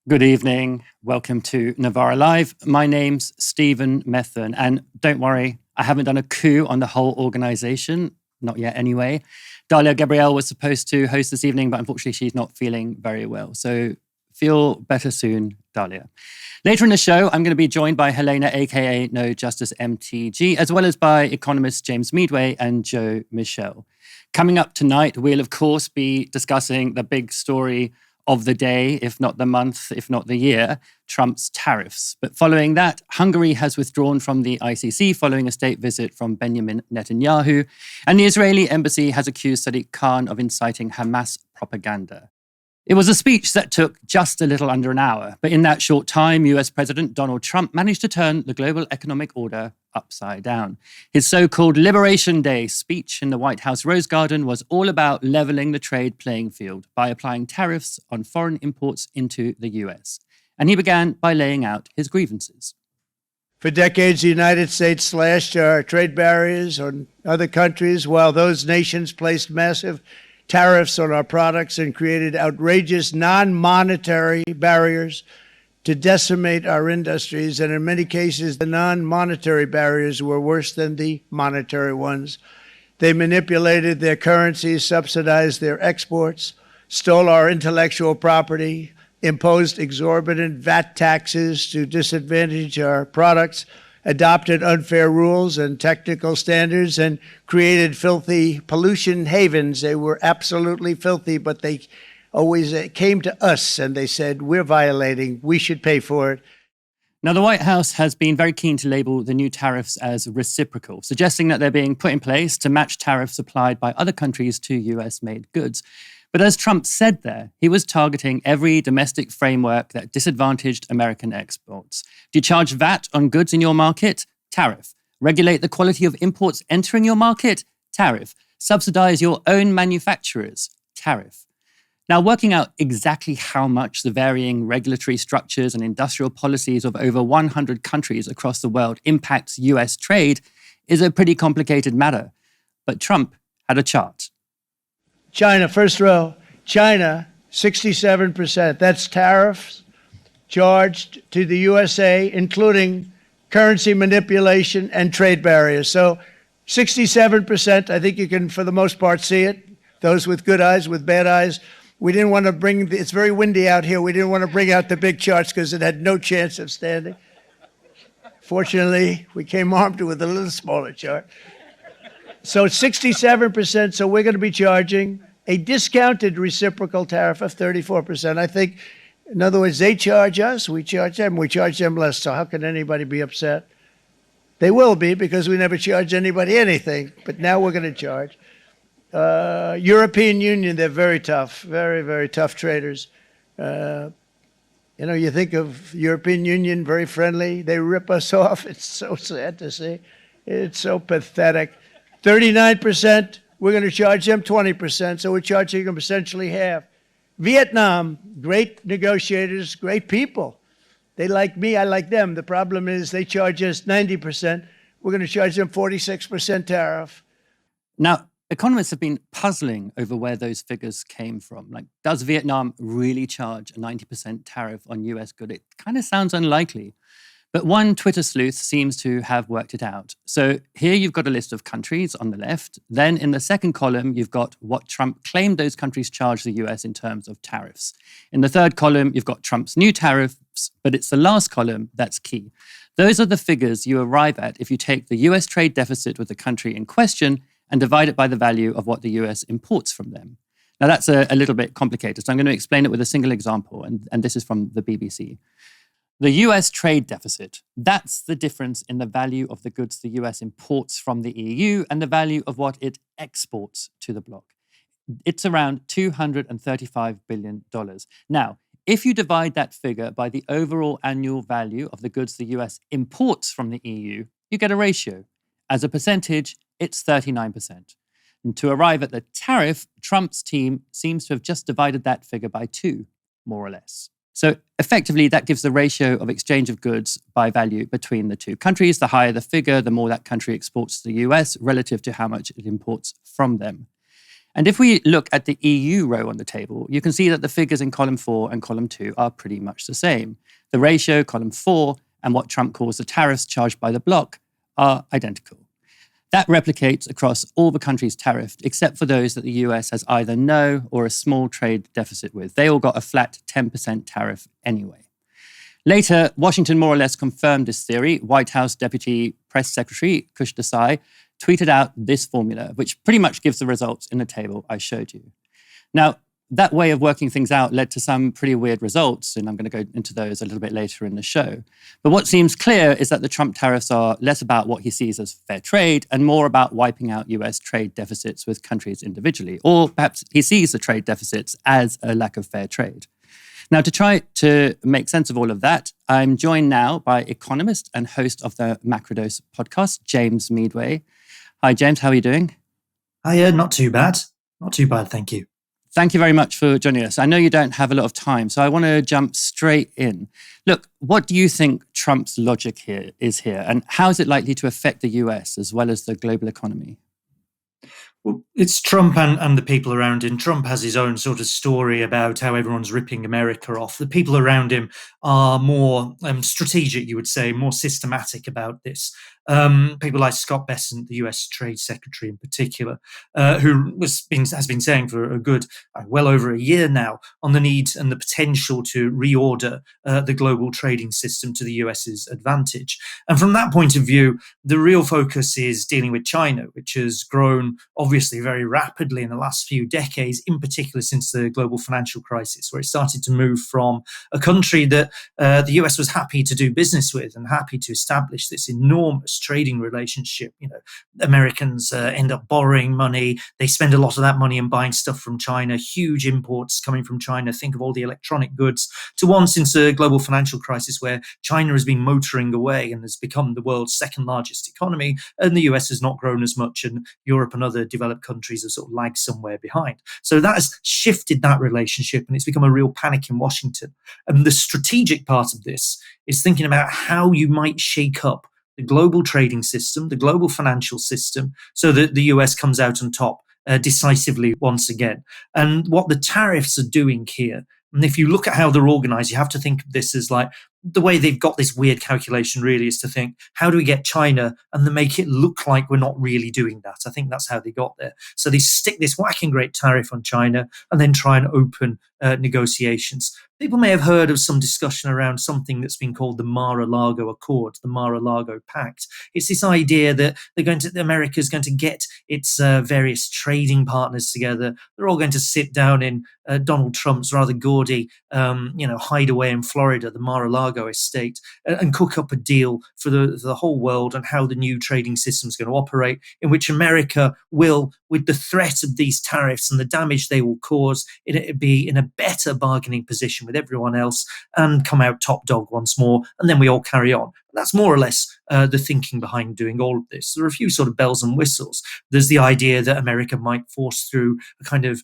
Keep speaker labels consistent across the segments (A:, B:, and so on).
A: Good evening. Welcome to Novara Live. My name's Stephen Methven, and don't worry, I haven't done a coup on the whole organization. Not yet, anyway. Dalia Gabrielle was supposed to host this evening, but unfortunately she's not feeling very well. So feel better soon, Dalia. Later in the show, I'm going to be joined by Helena, aka NoJusticeMTG, as well as by economists James Meadway and Joe Michell. Coming up tonight, we'll of course be discussing the big story of the day, if not the month, if not the year, Trump's tariffs. But following that, Hungary has withdrawn from the ICC following a state visit from Benjamin Netanyahu, and the Israeli embassy has accused Sadiq Khan of inciting Hamas propaganda. It was a speech that took just a little under an hour, but in that short time, US President Donald Trump managed to turn the global economic order upside down. His so-called Liberation Day speech in the White House Rose Garden was all about leveling the trade playing field by applying tariffs on foreign imports into the US. And he began by laying out his grievances.
B: For decades, the United States slashed our trade barriers on other countries, while those nations placed massive tariffs on our products and created outrageous non-monetary barriers to decimate our industries. And in many cases, the non-monetary barriers were worse than the monetary ones. They manipulated their currencies, subsidized their exports, stole our intellectual property, imposed exorbitant VAT taxes to disadvantage our products, adopted unfair rules and technical standards, and created filthy pollution havens. They were absolutely filthy, but they always came to us and they said, we're violating, we should pay for it.
A: Now, the White House has been very keen to label the new tariffs as reciprocal, suggesting that they're being put in place to match tariffs applied by other countries to US-made goods. But as Trump said there, he was targeting every domestic framework that disadvantaged American exports. Do you charge VAT on goods in your market? Tariff. Regulate the quality of imports entering your market? Tariff. Subsidize your own manufacturers? Tariff. Now, working out exactly how much the varying regulatory structures and industrial policies of over 100 countries across the world impacts US trade is a pretty complicated matter. But Trump had a chart.
B: China, first row, China, 67%. That's tariffs charged to the USA, including currency manipulation and trade barriers. So 67%, I think you can, for the most part, see it. Those with good eyes, with bad eyes. We didn't want to bring, it's very windy out here. We didn't want to bring out the big charts because it had no chance of standing. Fortunately, we came armed with a little smaller chart. So it's 67%, so we're going to be charging a discounted reciprocal tariff of 34%. I think, in other words, they charge us, we charge them less. So how can anybody be upset? They will be, because we never charge anybody anything, but now we're going to charge. European Union, they're very tough, very, very tough traders. You think of European Union, very friendly. They rip us off. It's so sad to see. It's so pathetic. 39%, we're going to charge them 20%, so we're charging them essentially half. Vietnam, great negotiators, great people. They like me, I like them. The problem is they charge us 90%. We're going to charge them 46% tariff.
A: Now, economists have been puzzling over where those figures came from. Like, does Vietnam really charge a 90% tariff on US goods? It kind of sounds unlikely. But one Twitter sleuth seems to have worked it out. So here you've got a list of countries on the left. Then in the second column, you've got what Trump claimed those countries charged the US in terms of tariffs. In the third column, you've got Trump's new tariffs, but it's the last column that's key. Those are the figures you arrive at if you take the US trade deficit with the country in question and divide it by the value of what the US imports from them. Now that's a little bit complicated, so I'm going to explain it with a single example, and this is from the BBC. The US trade deficit, that's the difference in the value of the goods the US imports from the EU and the value of what it exports to the bloc. It's around $235 billion. Now, if you divide that figure by the overall annual value of the goods the US imports from the EU, you get a ratio. As a percentage, it's 39%. And to arrive at the tariff, Trump's team seems to have just divided that figure by 2, more or less. So effectively, that gives the ratio of exchange of goods by value between the two countries. The higher the figure, the more that country exports to the US relative to how much it imports from them. And if we look at the EU row on the table, you can see that the figures in column 4 and column 2 are pretty much the same. The ratio, column 4, and what Trump calls the tariffs charged by the bloc are identical. That replicates across all the countries tariffed, except for those that the US has either no or a small trade deficit with. They all got a flat 10% tariff anyway. Later, Washington more or less confirmed this theory. White House Deputy Press Secretary Kush Desai tweeted out this formula, which pretty much gives the results in the table I showed you. Now, that way of working things out led to some pretty weird results, and I'm going to go into those a little bit later in the show. But what seems clear is that the Trump tariffs are less about what he sees as fair trade and more about wiping out US trade deficits with countries individually. Or perhaps he sees the trade deficits as a lack of fair trade. Now, to try to make sense of all of that, I'm joined now by economist and host of the Macrodose podcast, James Meadway. Hi, James. How are you doing?
C: Hi, not too bad. Not too bad, thank you.
A: Thank you very much for joining us. I know you don't have a lot of time, so I want to jump straight in. Look, what do you think Trump's logic here is, and how is it likely to affect the US as well as the global economy?
C: Well, it's Trump and the people around him. Trump has his own sort of story about how everyone's ripping America off. The people around him are more strategic, you would say, more systematic about this. People like Scott Bessent, the US Trade Secretary in particular, who has been saying for a good, well over a year now, on the need and the potential to reorder the global trading system to the US's advantage. And from that point of view, the real focus is dealing with China, which has grown obviously very rapidly in the last few decades, in particular since the global financial crisis, where it started to move from a country that the US was happy to do business with and happy to establish this enormous trading relationship. You know, Americans end up borrowing money. They spend a lot of that money in buying stuff from China, huge imports coming from China. Think of all the electronic goods, to one since the global financial crisis where China has been motoring away and has become the world's second largest economy, and the US has not grown as much, and Europe and other developed countries have sort of lagged somewhere behind. So that has shifted that relationship, and it's become a real panic in Washington. And the strategic part of this is thinking about how you might shake up the global trading system, the global financial system, so that the US comes out on top decisively once again. And what the tariffs are doing here, and if you look at how they're organized, you have to think of this as like the way they've got this weird calculation really is to think, how do we get China and then make it look like we're not really doing that? I think that's how they got there. So they stick this whacking great tariff on China and then try and open negotiations. People may have heard of some discussion around something that's been called the Mar-a-Lago Accord, the Mar-a-Lago Pact. It's this idea that America is going to get its various trading partners together. They're all going to sit down in Donald Trump's rather gaudy, hideaway in Florida, the Mar-a-Lago estate, and cook up a deal for the whole world on how the new trading system is going to operate, in which America will, with the threat of these tariffs and the damage they will cause, it'll be in a better bargaining position with everyone else and come out top dog once more, and then we all carry on. That's more or less the thinking behind doing all of this. There are a few sort of bells and whistles. There's the idea that America might force through a kind of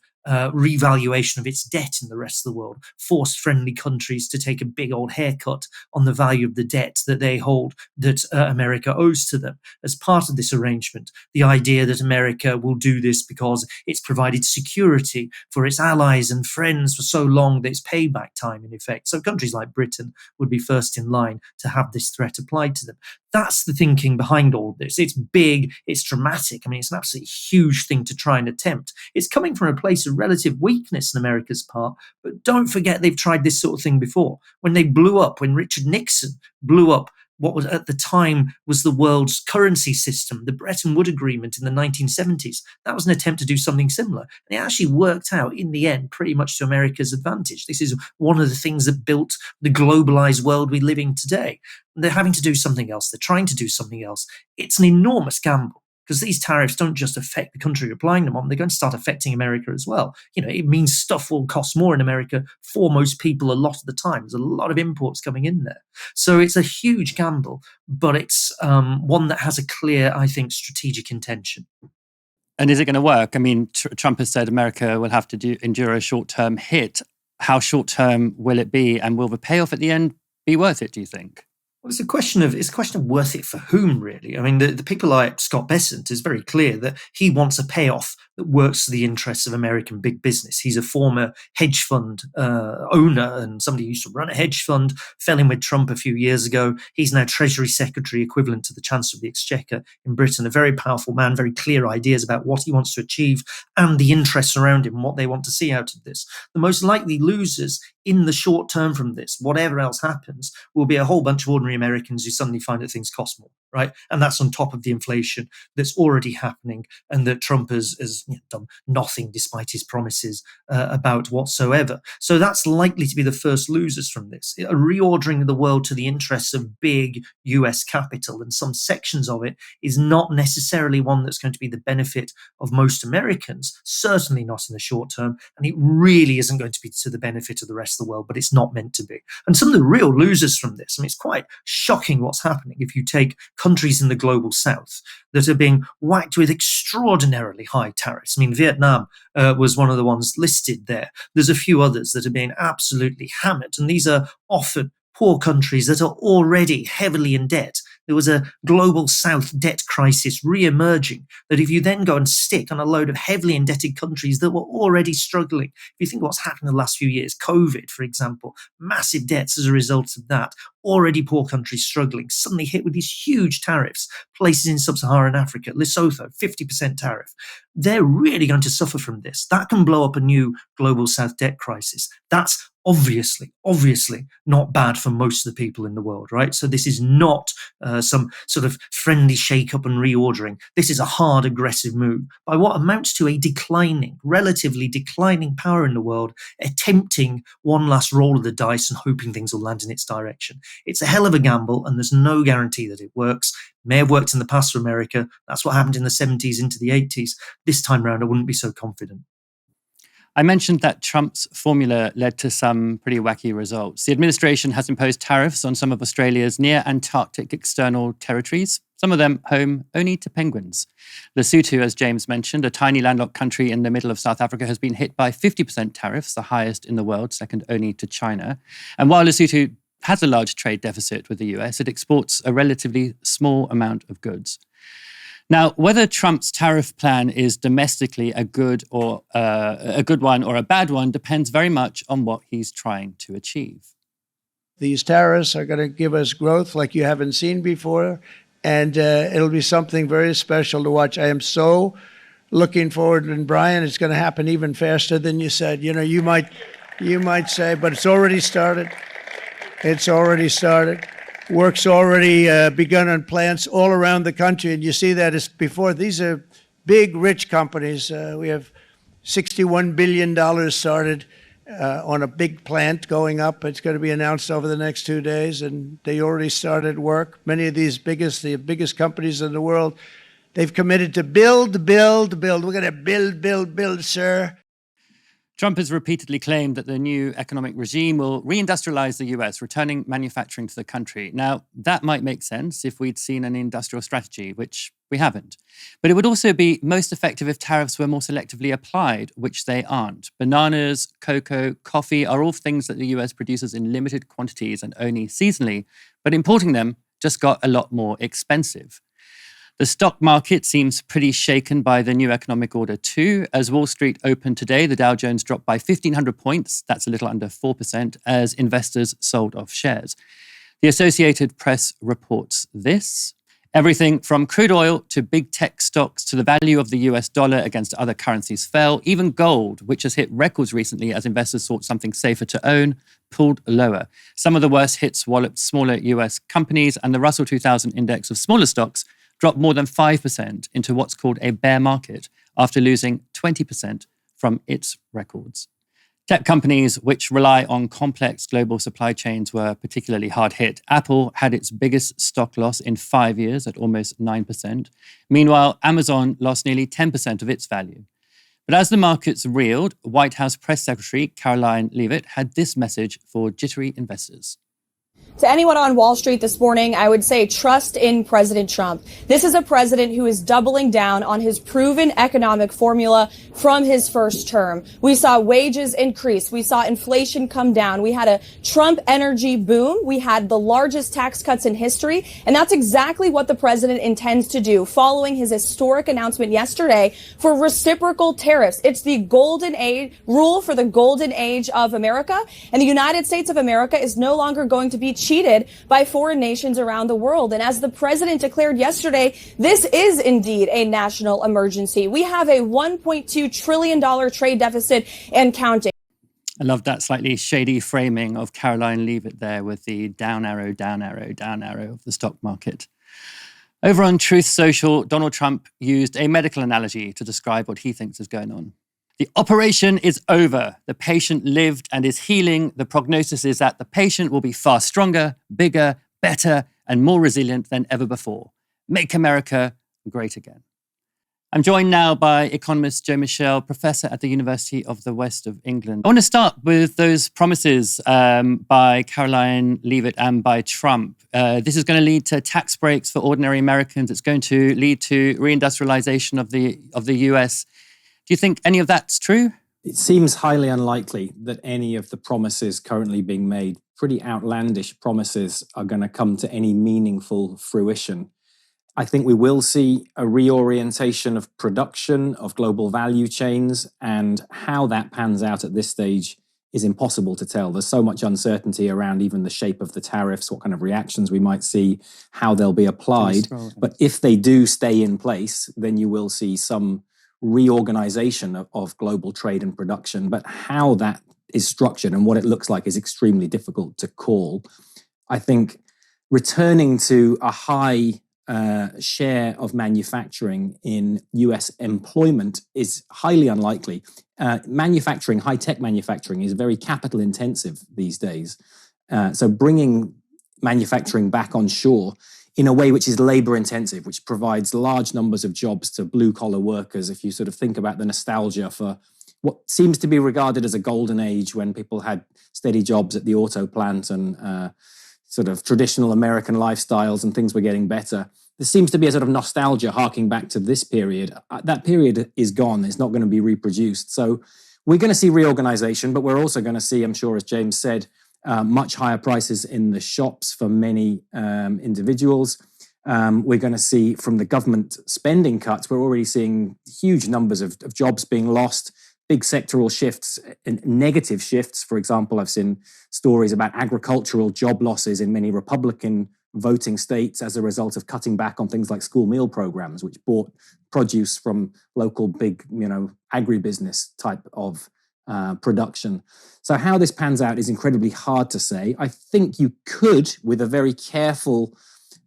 C: revaluation of its debt in the rest of the world, force friendly countries to take a big old haircut on the value of the debt that they hold that America owes to them as part of this arrangement. The idea that America will do this because it's provided security for its allies and friends for so long that it's payback time in effect. So countries like Britain would be first in line to have this threat applied to them. That's the thinking behind all of this. It's big, it's dramatic. I mean, it's an absolutely huge thing to try and attempt. It's coming from a place of relative weakness on America's part, but don't forget they've tried this sort of thing before. When Richard Nixon blew up what was at the time was the world's currency system, the Bretton Woods Agreement in the 1970s. That was an attempt to do something similar. And it actually worked out in the end pretty much to America's advantage. This is one of the things that built the globalized world we live in today. They're having to do something else. They're trying to do something else. It's an enormous gamble, because these tariffs don't just affect the country you're applying them on, they're going to start affecting America as well. You know, it means stuff will cost more in America for most people a lot of the time. There's a lot of imports coming in there. So it's a huge gamble, but it's one that has a clear, I think, strategic intention.
A: And is it going to work? I mean, Trump has said America will have to endure a short-term hit. How short-term will it be? And will the payoff at the end be worth it, do you think?
C: Well, it's a question of worth it for whom, really. I mean, the people like Scott Bessent is very clear that he wants a payoff that works for the interests of American big business. He's a former hedge fund owner and somebody who used to run a hedge fund, fell in with Trump a few years ago. He's now Treasury Secretary, equivalent to the Chancellor of the Exchequer in Britain, a very powerful man, very clear ideas about what he wants to achieve and the interests around him and what they want to see out of this. The most likely losers in the short term from this, whatever else happens, will be a whole bunch of ordinary Americans who suddenly find that things cost more, right? And that's on top of the inflation that's already happening and that Trump has done nothing despite his promises about whatsoever. So that's likely to be the first losers from this. A reordering of the world to the interests of big US capital and some sections of it is not necessarily one that's going to be the benefit of most Americans, certainly not in the short term, and it really isn't going to be to the benefit of the rest of the world, but it's not meant to be. And some of the real losers from this, I mean, it's quite shocking what's happening if you take countries in the global south that are being whacked with extraordinarily high tariffs. I mean, Vietnam was one of the ones listed there. There's a few others that are being absolutely hammered, and these are often poor countries that are already heavily in debt. There was a global South debt crisis re-emerging that if you then go and stick on a load of heavily indebted countries that were already struggling, if you think what's happened in the last few years, COVID, for example, massive debts as a result of that, already poor countries struggling, suddenly hit with these huge tariffs, places in sub-Saharan Africa, Lesotho, 50% tariff. They're really going to suffer from this. That can blow up a new global South debt crisis. That's obviously not bad for most of the people in the world, right? So this is not some sort of friendly shake-up and reordering. This is a hard, aggressive move by what amounts to a relatively declining power in the world, attempting one last roll of the dice and hoping things will land in its direction. It's a hell of a gamble, and there's no guarantee that it works. May have worked in the past for America. That's what happened in the 70s into the 80s. This time around, I wouldn't be so confident.
A: I mentioned that Trump's formula led to some pretty wacky results. The administration has imposed tariffs on some of Australia's near Antarctic external territories, some of them home only to penguins. Lesotho, as James mentioned, a tiny landlocked country in the middle of South Africa, has been hit by 50% tariffs, the highest in the world, second only to China. And while Lesotho has a large trade deficit with the US, it exports a relatively small amount of goods. Now, whether Trump's tariff plan is domestically a good one or a bad one depends very much on what he's trying to achieve.
B: These tariffs are going to give us growth like you haven't seen before, and it'll be something very special to watch. I am so looking forward, and Brian, it's going to happen even faster than you said. You might say, but it's already started. It's already started. Work's already begun on plants all around the country, and you see that as before. These are big, rich companies. We have $61 billion started on a big plant going up. It's going to be announced over the next 2 days, and they already started work. Many of these the biggest companies in the world, they've committed to build. We're going to build, sir.
A: Trump has repeatedly claimed that the new economic regime will reindustrialize the US, returning manufacturing to the country. Now, that might make sense if we'd seen an industrial strategy, which we haven't. But it would also be most effective if tariffs were more selectively applied, which they aren't. Bananas, cocoa, coffee are all things that the US produces in limited quantities and only seasonally, but importing them just got a lot more expensive. The stock market seems pretty shaken by the new economic order too. As Wall Street opened today, the Dow Jones dropped by 1,500 points. That's a little under 4%, as investors sold off shares. The Associated Press reports this. Everything from crude oil to big tech stocks to the value of the US dollar against other currencies fell. Even gold, which has hit records recently as investors sought something safer to own, pulled lower. Some of the worst hits walloped smaller US companies, and the Russell 2000 index of smaller stocks dropped more than 5% into what's called a bear market after losing 20% from its records. Tech companies which rely on complex global supply chains were particularly hard hit. Apple had its biggest stock loss in 5 years at almost 9%. Meanwhile, Amazon lost nearly 10% of its value. But as the markets reeled, White House Press Secretary Caroline Leavitt had this message for jittery investors.
D: To anyone on Wall Street this morning, I would say trust in President Trump. This is a president who is doubling down on his proven economic formula from his first term. We saw wages increase. We saw inflation come down. We had a Trump energy boom. We had the largest tax cuts in history. And that's exactly what the president intends to do following his historic announcement yesterday for reciprocal tariffs. It's the golden age rule for the golden age of America. And the United States of America is no longer going to be cheated by foreign nations around the world. And as the president declared yesterday, this is indeed a national emergency. We have a $1.2 trillion trade deficit and counting.
A: I love that slightly shady framing of Caroline Leavitt there with the down arrow, down arrow, down arrow of the stock market. Over on Truth Social, Donald Trump used a medical analogy to describe what he thinks is going on. The operation is over. The patient lived and is healing. The prognosis is that the patient will be far stronger, bigger, better, and more resilient than ever before. Make America great again. I'm joined now by economist Joe Michell, professor at the University of the West of England. I want to start with those promises by Caroline Leavitt and by Trump. This is going to lead to tax breaks for ordinary Americans. It's going to lead to reindustrialization of the US. Do you think any of that's true?
E: It seems highly unlikely that any of the promises currently being made, pretty outlandish promises, are going to come to any meaningful fruition. I think we will see a reorientation of production, of global value chains, and how that pans out at this stage is impossible to tell. There's so much uncertainty around even the shape of the tariffs, what kind of reactions we might see, how they'll be applied. But if they do stay in place, then you will see some reorganization of global trade and production. But how that is structured and what it looks like is extremely difficult to call. I think returning to a high share of manufacturing in US employment is highly unlikely. Manufacturing, high-tech manufacturing, is very capital intensive these days. So bringing manufacturing back on shore in a way which is labor intensive, which provides large numbers of jobs to blue collar workers. If you sort of think about the nostalgia for what seems to be regarded as a golden age when people had steady jobs at the auto plant and sort of traditional American lifestyles and things were getting better. There seems to be a sort of nostalgia harking back to this period. That period is gone. It's not going to be reproduced. So we're going to see reorganization, but we're also going to see, I'm sure, as James said, much higher prices in the shops for many individuals. We're going to see from the government spending cuts, we're already seeing huge numbers of jobs being lost, big sectoral shifts and negative shifts. For example, I've seen stories about agricultural job losses in many Republican voting states as a result of cutting back on things like school meal programs, which bought produce from local big, agribusiness type of production. So how this pans out is incredibly hard to say. I think you could, with a very careful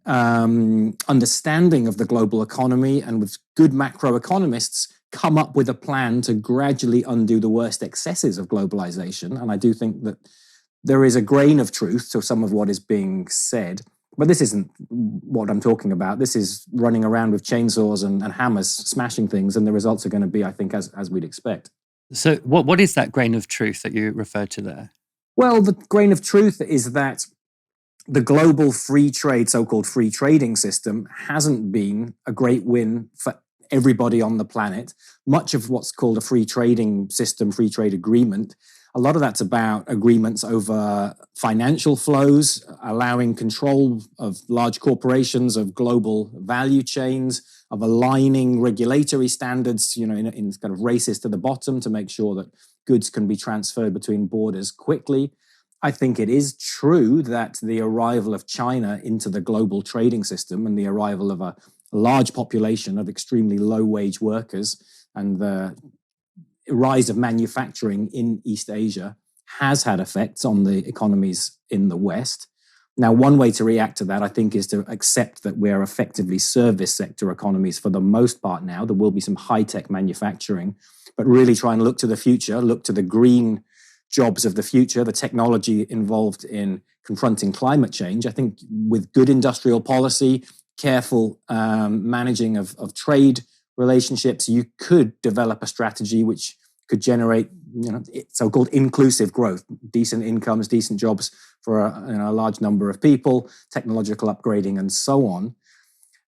E: understanding of the global economy and with good macroeconomists, come up with a plan to gradually undo the worst excesses of globalization. And I do think that there is a grain of truth to some of what is being said. But this isn't what I'm talking about. This is running around with chainsaws and hammers, smashing things, and the results are going to be, I think, as we'd expect.
A: So what is that grain of truth that you referred to there?
E: Well, the grain of truth is that the global free trade, so-called free trading system, hasn't been a great win for everybody on the planet. Much of what's called a free trading system, free trade agreement, a lot of that's about agreements over financial flows, allowing control of large corporations, of global value chains, of aligning regulatory standards, in kind of races to the bottom to make sure that goods can be transferred between borders quickly. I think it is true that the arrival of China into the global trading system and the arrival of a large population of extremely low-wage workers and the rise of manufacturing in East Asia has had effects on the economies in the West. Now, one way to react to that, I think, is to accept that we're effectively service sector economies for the most part now. There will be some high-tech manufacturing, but really try and look to the future, look to the green jobs of the future, the technology involved in confronting climate change. I think with good industrial policy, careful managing of trade relationships, you could develop a strategy which could generate so-called inclusive growth, decent incomes, decent jobs for a large number of people, technological upgrading and so on.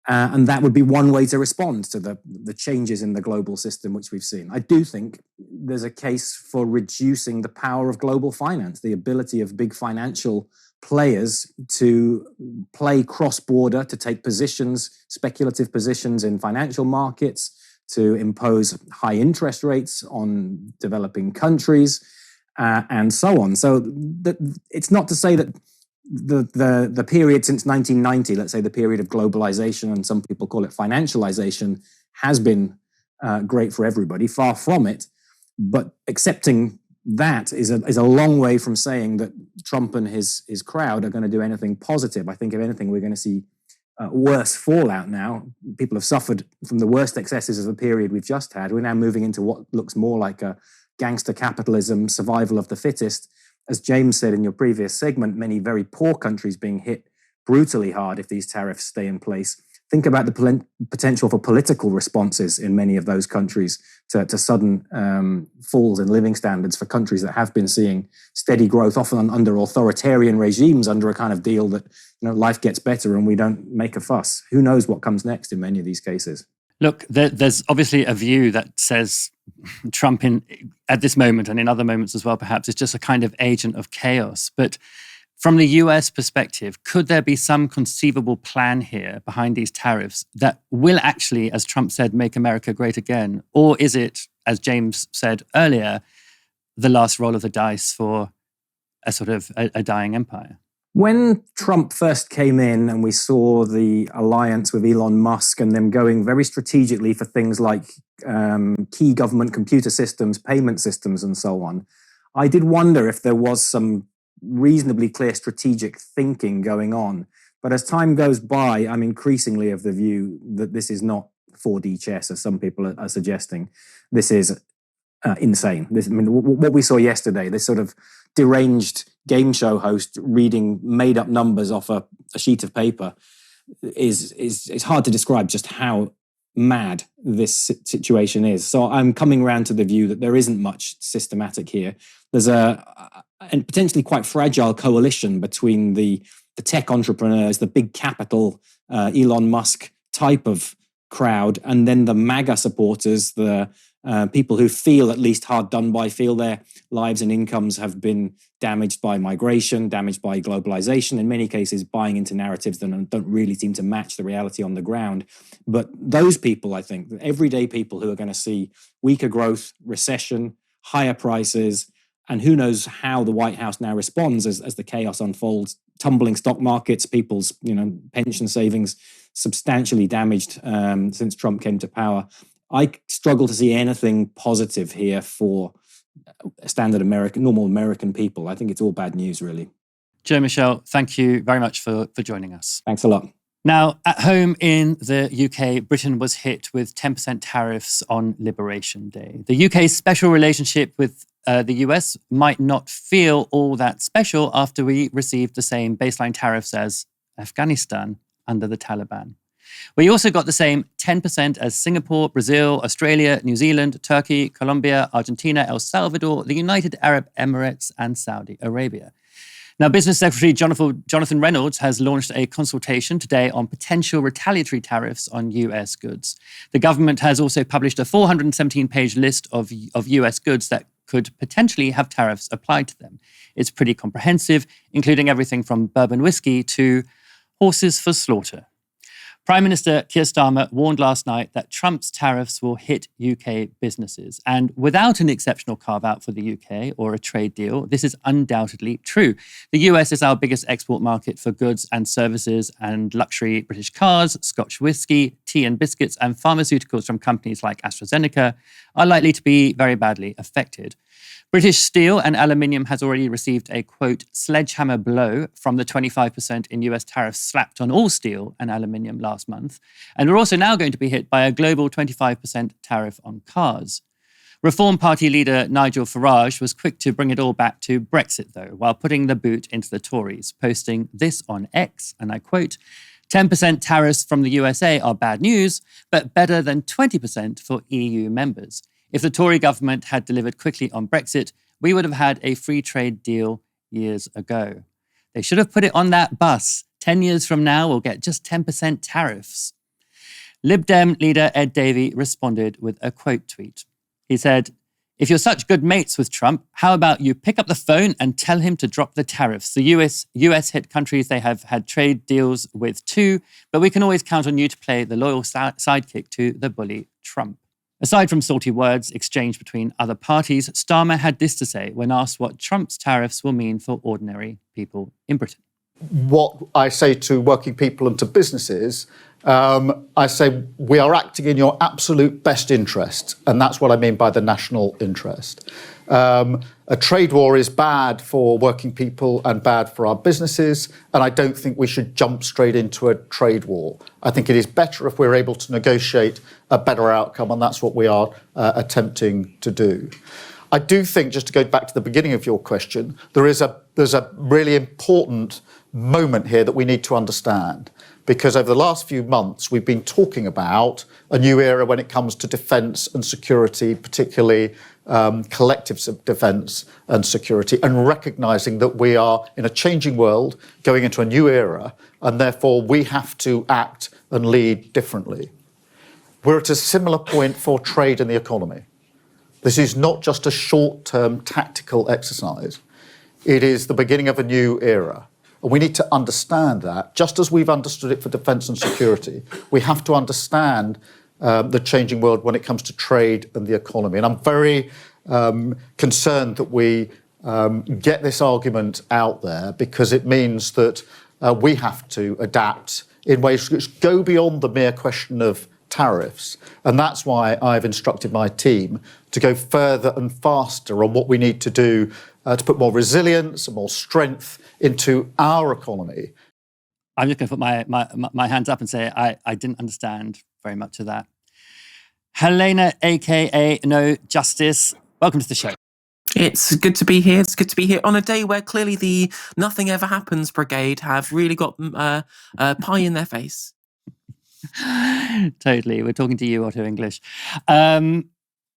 E: And that would be one way to respond to the changes in the global system which we've seen. I do think there's a case for reducing the power of global finance, the ability of big financial players to play cross-border, to take positions, speculative positions in financial markets, to impose high interest rates on developing countries, and so on. So it's not to say that the period since 1990, let's say the period of globalization, and some people call it financialization, has been great for everybody. Far from it. But accepting that is a long way from saying that Trump and his crowd are going to do anything positive. I think, if anything, we're going to see worse fallout now. People have suffered from the worst excesses of the period we've just had. We're now moving into what looks more like a gangster capitalism, survival of the fittest. As James said in your previous segment, many very poor countries being hit brutally hard if these tariffs stay in place. Think about the potential for political responses in many of those countries to sudden falls in living standards for countries that have been seeing steady growth, often under authoritarian regimes, under a kind of deal that life gets better and we don't make a fuss. Who knows what comes next in many of these cases?
A: Look, there's obviously a view that says Trump at this moment and in other moments as well, perhaps, is just a kind of agent of chaos. But from the US perspective, could there be some conceivable plan here behind these tariffs that will actually, as Trump said, make America great again? Or is it, as James said earlier, the last roll of the dice for a sort of a dying empire?
E: When Trump first came in and we saw the alliance with Elon Musk and them going very strategically for things like key government computer systems, payment systems, and so on, I did wonder if there was some reasonably clear strategic thinking going on. But as time goes by, I'm increasingly of the view that this is not 4D chess, as some people are suggesting. This is insane. What we saw yesterday, this sort of deranged game show host reading made-up numbers off a sheet of paper, is hard to describe just how mad this situation is. So I'm coming around to the view that there isn't much systematic here. There's a potentially quite fragile coalition between the tech entrepreneurs, the big capital, Elon Musk type of crowd, and then the MAGA supporters, the people who feel at least hard done by, feel their lives and incomes have been damaged by migration, damaged by globalization, in many cases buying into narratives that don't really seem to match the reality on the ground. But those people, I think, the everyday people who are going to see weaker growth, recession, higher prices, and who knows how the White House now responds as the chaos unfolds, tumbling stock markets, people's pension savings substantially damaged since Trump came to power. I struggle to see anything positive here for standard American, normal American people. I think it's all bad news, really.
A: Joe, Michelle, thank you very much for joining us.
E: Thanks a lot.
A: Now, at home in the UK, Britain was hit with 10% tariffs on Liberation Day. The UK's special relationship with the US might not feel all that special after we received the same baseline tariffs as Afghanistan under the Taliban. We also got the same 10% as Singapore, Brazil, Australia, New Zealand, Turkey, Colombia, Argentina, El Salvador, the United Arab Emirates, and Saudi Arabia. Now, Business Secretary Jonathan Reynolds has launched a consultation today on potential retaliatory tariffs on US goods. The government has also published a 417-page list of US goods that could potentially have tariffs applied to them. It's pretty comprehensive, including everything from bourbon whiskey to horses for slaughter. Prime Minister Keir Starmer warned last night that Trump's tariffs will hit UK businesses. And without an exceptional carve-out for the UK or a trade deal, this is undoubtedly true. The US is our biggest export market for goods and services, and luxury British cars, Scotch whisky, tea and biscuits, and pharmaceuticals from companies like AstraZeneca are likely to be very badly affected. British steel and aluminium has already received a, quote, sledgehammer blow from the 25% in US tariffs slapped on all steel and aluminium last month. And we're also now going to be hit by a global 25% tariff on cars. Reform Party leader Nigel Farage was quick to bring it all back to Brexit, though, while putting the boot into the Tories, posting this on X, and I quote, 10% tariffs from the USA are bad news, but better than 20% for EU members. If the Tory government had delivered quickly on Brexit, we would have had a free trade deal years ago. They should have put it on that bus. 10 years from now, we'll get just 10% tariffs. Lib Dem leader Ed Davey responded with a quote tweet. He said, "If you're such good mates with Trump, how about you pick up the phone and tell him to drop the tariffs? The US hit countries they have had trade deals with too, but we can always count on you to play the loyal sidekick to the bully Trump." Aside from salty words exchanged between other parties, Starmer had this to say when asked what Trump's tariffs will mean for ordinary people in Britain.
F: What I say to working people and to businesses, I say we are acting in your absolute best interest, and that's what I mean by the national interest. A trade war is bad for working people and bad for our businesses, and I don't think we should jump straight into a trade war. I think it is better if we're able to negotiate a better outcome, and that's what we are attempting to do. I do think, just to go back to the beginning of your question, there's a really important moment here that we need to understand, because over the last few months we've been talking about a new era when it comes to defence and security, particularly collective defence and security, and recognising that we are in a changing world going into a new era, and therefore we have to act and lead differently. We're at a similar point for trade and the economy. This is not just a short-term tactical exercise. It is the beginning of a new era. And we need to understand that, just as we've understood it for defence and security, we have to understand the changing world when it comes to trade and the economy. And I'm very concerned that we get this argument out there, because it means that we have to adapt in ways which go beyond the mere question of tariffs. And that's why I've instructed my team to go further and faster on what we need to do to put more resilience and more strength into our economy.
A: I'm just going to put my hands up and say I didn't understand very much of that. Helena, a.k.a. No Justice, welcome to the show.
G: It's good to be here. It's good to be here on a day where clearly the Nothing Ever Happens Brigade have really got pie in their face.
A: Totally. We're talking to you, Otto English. Helena,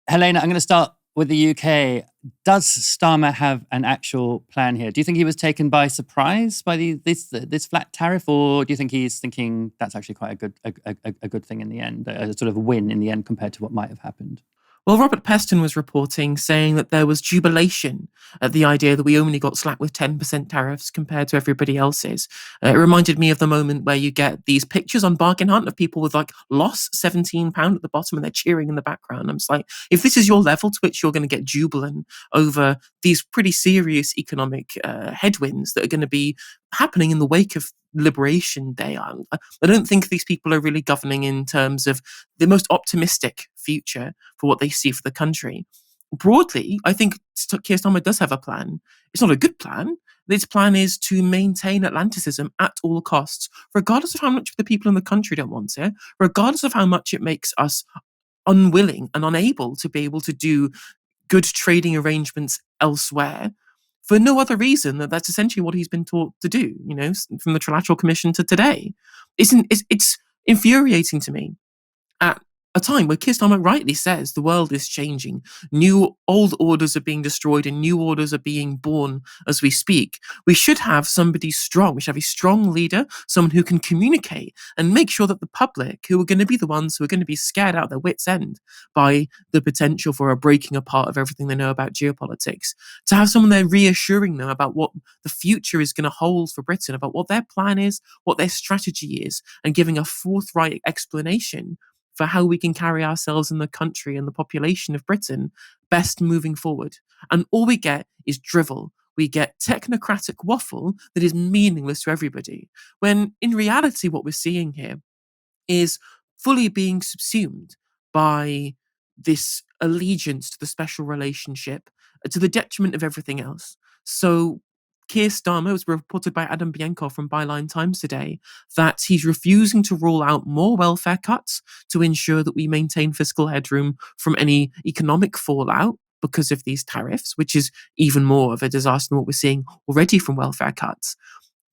A: I'm going to start with the UK. Does Starmer have an actual plan here? Do you think he was taken by surprise by this flat tariff, or do you think he's thinking that's actually quite a good thing in the end, a sort of win in the end compared to what might have happened?
G: Well, Robert Peston was reporting, saying that there was jubilation at the idea that we only got slapped with 10% tariffs compared to everybody else's. It reminded me of the moment where you get these pictures on Bargain Hunt of people with like loss £17 at the bottom and they're cheering in the background. I'm just like, if this is your level to which you're going to get jubilant over these pretty serious economic headwinds that are going to be happening in the wake of Liberation Day, I don't think these people are really governing in terms of the most optimistic future for what they see for the country. Broadly, I think Keir Starmer does have a plan. It's not a good plan. Its plan is to maintain Atlanticism at all costs, regardless of how much the people in the country don't want it, regardless of how much it makes us unwilling and unable to be able to do good trading arrangements elsewhere, for no other reason than that's essentially what he's been taught to do, you know, from the Trilateral Commission to today. It's infuriating to me at a time where Keir Starmer rightly says the world is changing. Old orders are being destroyed and new orders are being born as we speak. We should have somebody strong. We should have a strong leader, someone who can communicate and make sure that the public, who are going to be the ones who are going to be scared out of their wits' end by the potential for a breaking apart of everything they know about geopolitics, to have someone there reassuring them about what the future is going to hold for Britain, about what their plan is, what their strategy is, and giving a forthright explanation for how we can carry ourselves in the country and the population of Britain best moving forward. And all we get is drivel. We get technocratic waffle that is meaningless to everybody, when in reality what we're seeing here is fully being subsumed by this allegiance to the special relationship to the detriment of everything else. So Keir Starmer, was reported by Adam Bienkov from Byline Times today, that he's refusing to rule out more welfare cuts to ensure that we maintain fiscal headroom from any economic fallout because of these tariffs, which is even more of a disaster than what we're seeing already from welfare cuts,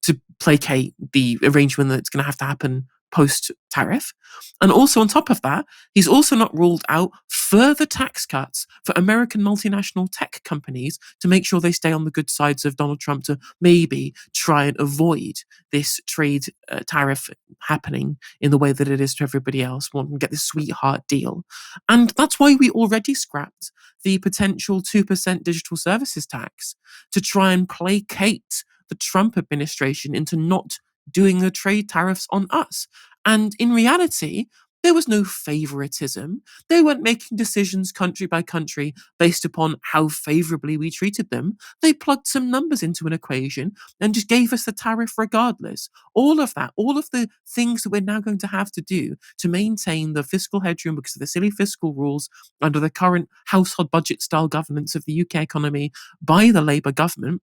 G: to placate the arrangement that's going to have to happen post-tariff. And also on top of that, he's also not ruled out further tax cuts for American multinational tech companies to make sure they stay on the good sides of Donald Trump, to maybe try and avoid this trade tariff happening in the way that it is to everybody else, want to get this sweetheart deal. And that's why we already scrapped the potential 2% digital services tax to try and placate the Trump administration into not doing the trade tariffs on us. And in reality, there was no favoritism. They weren't making decisions country by country based upon how favorably we treated them. They plugged some numbers into an equation and just gave us the tariff regardless. All of that, all of the things that we're now going to have to do to maintain the fiscal headroom because of the silly fiscal rules under the current household budget style governance of the UK economy by the Labour government,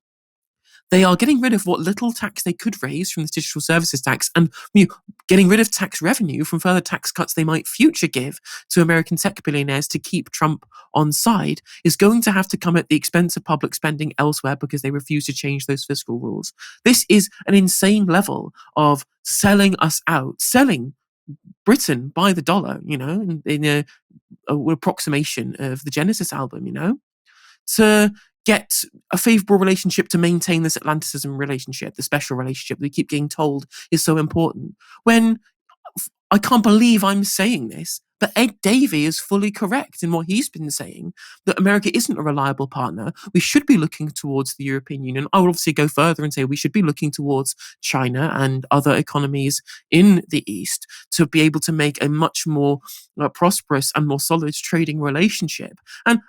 G: they are getting rid of what little tax they could raise from this digital services tax and getting rid of tax revenue from further tax cuts they might future give to American tech billionaires to keep Trump on side is going to have to come at the expense of public spending elsewhere because they refuse to change those fiscal rules. This is an insane level of selling us out, selling Britain by the dollar, in a approximation of the Genesis album, to get a favorable relationship to maintain this Atlanticism relationship, the special relationship that we keep getting told is so important. When I can't believe I'm saying this, but Ed Davey is fully correct in what he's been saying, that America isn't a reliable partner. We should be looking towards the European Union. I will obviously go further and say we should be looking towards China and other economies in the East to be able to make a much more prosperous and more solid trading relationship. And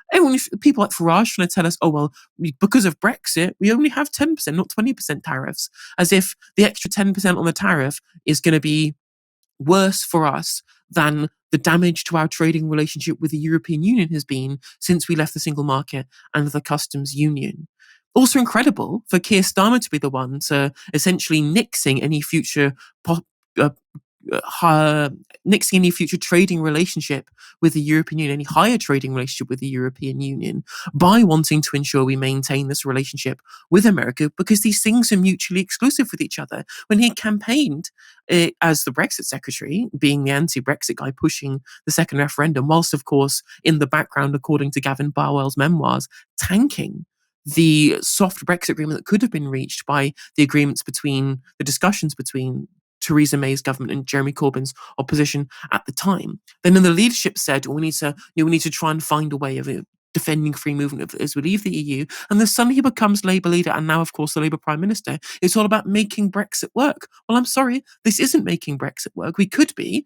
G: people like Farage trying to tell us, oh, well, because of Brexit, we only have 10%, not 20% tariffs, as if the extra 10% on the tariff is going to be worse for us than the damage to our trading relationship with the European Union has been since we left the single market and the customs union. Also incredible for Keir Starmer to be the one to essentially nixing any future trading relationship with the European Union, any higher trading relationship with the European Union, by wanting to ensure we maintain this relationship with America, because these things are mutually exclusive with each other. When he campaigned as the Brexit secretary, being the anti-Brexit guy pushing the second referendum, whilst of course in the background, according to Gavin Barwell's memoirs, tanking the soft Brexit agreement that could have been reached by the discussions between Theresa May's government and Jeremy Corbyn's opposition at the time. Then the leadership said, we need to try and find a way of defending free movement as we leave the EU. And then suddenly he becomes Labour leader and now, of course, the Labour Prime Minister. It's all about making Brexit work. Well, I'm sorry, this isn't making Brexit work. We could be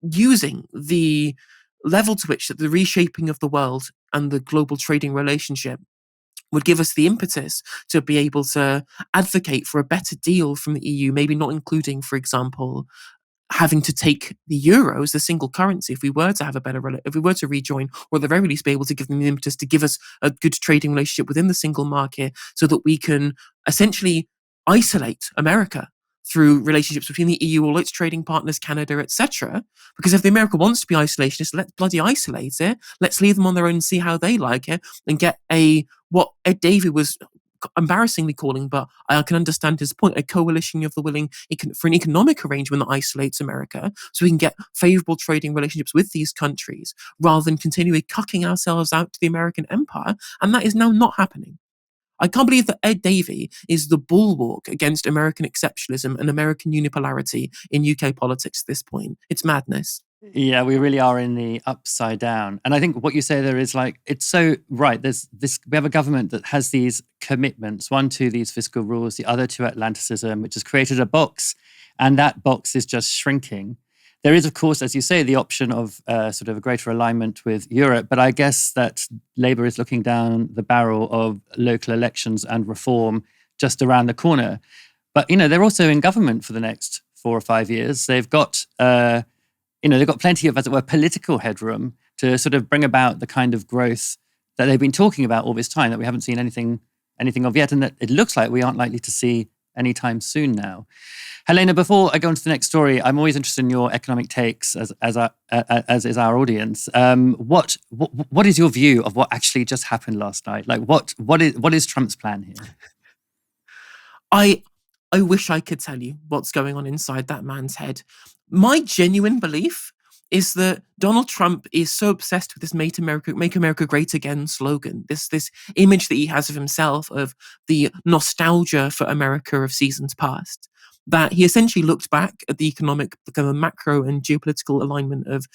G: using the level to which that the reshaping of the world and the global trading relationship would give us the impetus to be able to advocate for a better deal from the EU, maybe not including, for example, having to take the euro as the single currency if we were to rejoin, or at the very least be able to give them the impetus to give us a good trading relationship within the single market so that we can essentially isolate America through relationships between the EU, all its trading partners, Canada, etc. Because if the America wants to be isolationist, let's bloody isolate it. Let's leave them on their own and see how they like it, and get what Ed Davey was embarrassingly calling, but I can understand his point, a coalition of the willing for an economic arrangement that isolates America, so we can get favourable trading relationships with these countries, rather than continually cucking ourselves out to the American empire. And that is now not happening. I can't believe that Ed Davey is the bulwark against American exceptionalism and American unipolarity in UK politics at this point. It's madness.
A: Yeah, we really are in the upside down. And I think what you say there is it's so right. We have a government that has these commitments, one to these fiscal rules, the other to Atlanticism, which has created a box, and that box is just shrinking. There is, of course, as you say, the option of sort of a greater alignment with Europe, but I guess that Labour is looking down the barrel of local elections and reform just around the corner. But, they're also in government for the next 4 or 5 years. They've got, they've got plenty of, as it were, political headroom to sort of bring about the kind of growth that they've been talking about all this time that we haven't seen anything of yet, and that it looks like we aren't likely to see anytime soon now. Helena, before I go on to the next story, I'm always interested in your economic takes, as is our audience. What is your view of what actually just happened last night? What is Trump's plan here?
G: I I wish I could tell you what's going on inside that man's head. My genuine belief is that Donald Trump is so obsessed with this Make America Great Again slogan, this image that he has of himself, of the nostalgia for America of seasons past, that he essentially looked back at the economic, kind of macro and geopolitical alignment of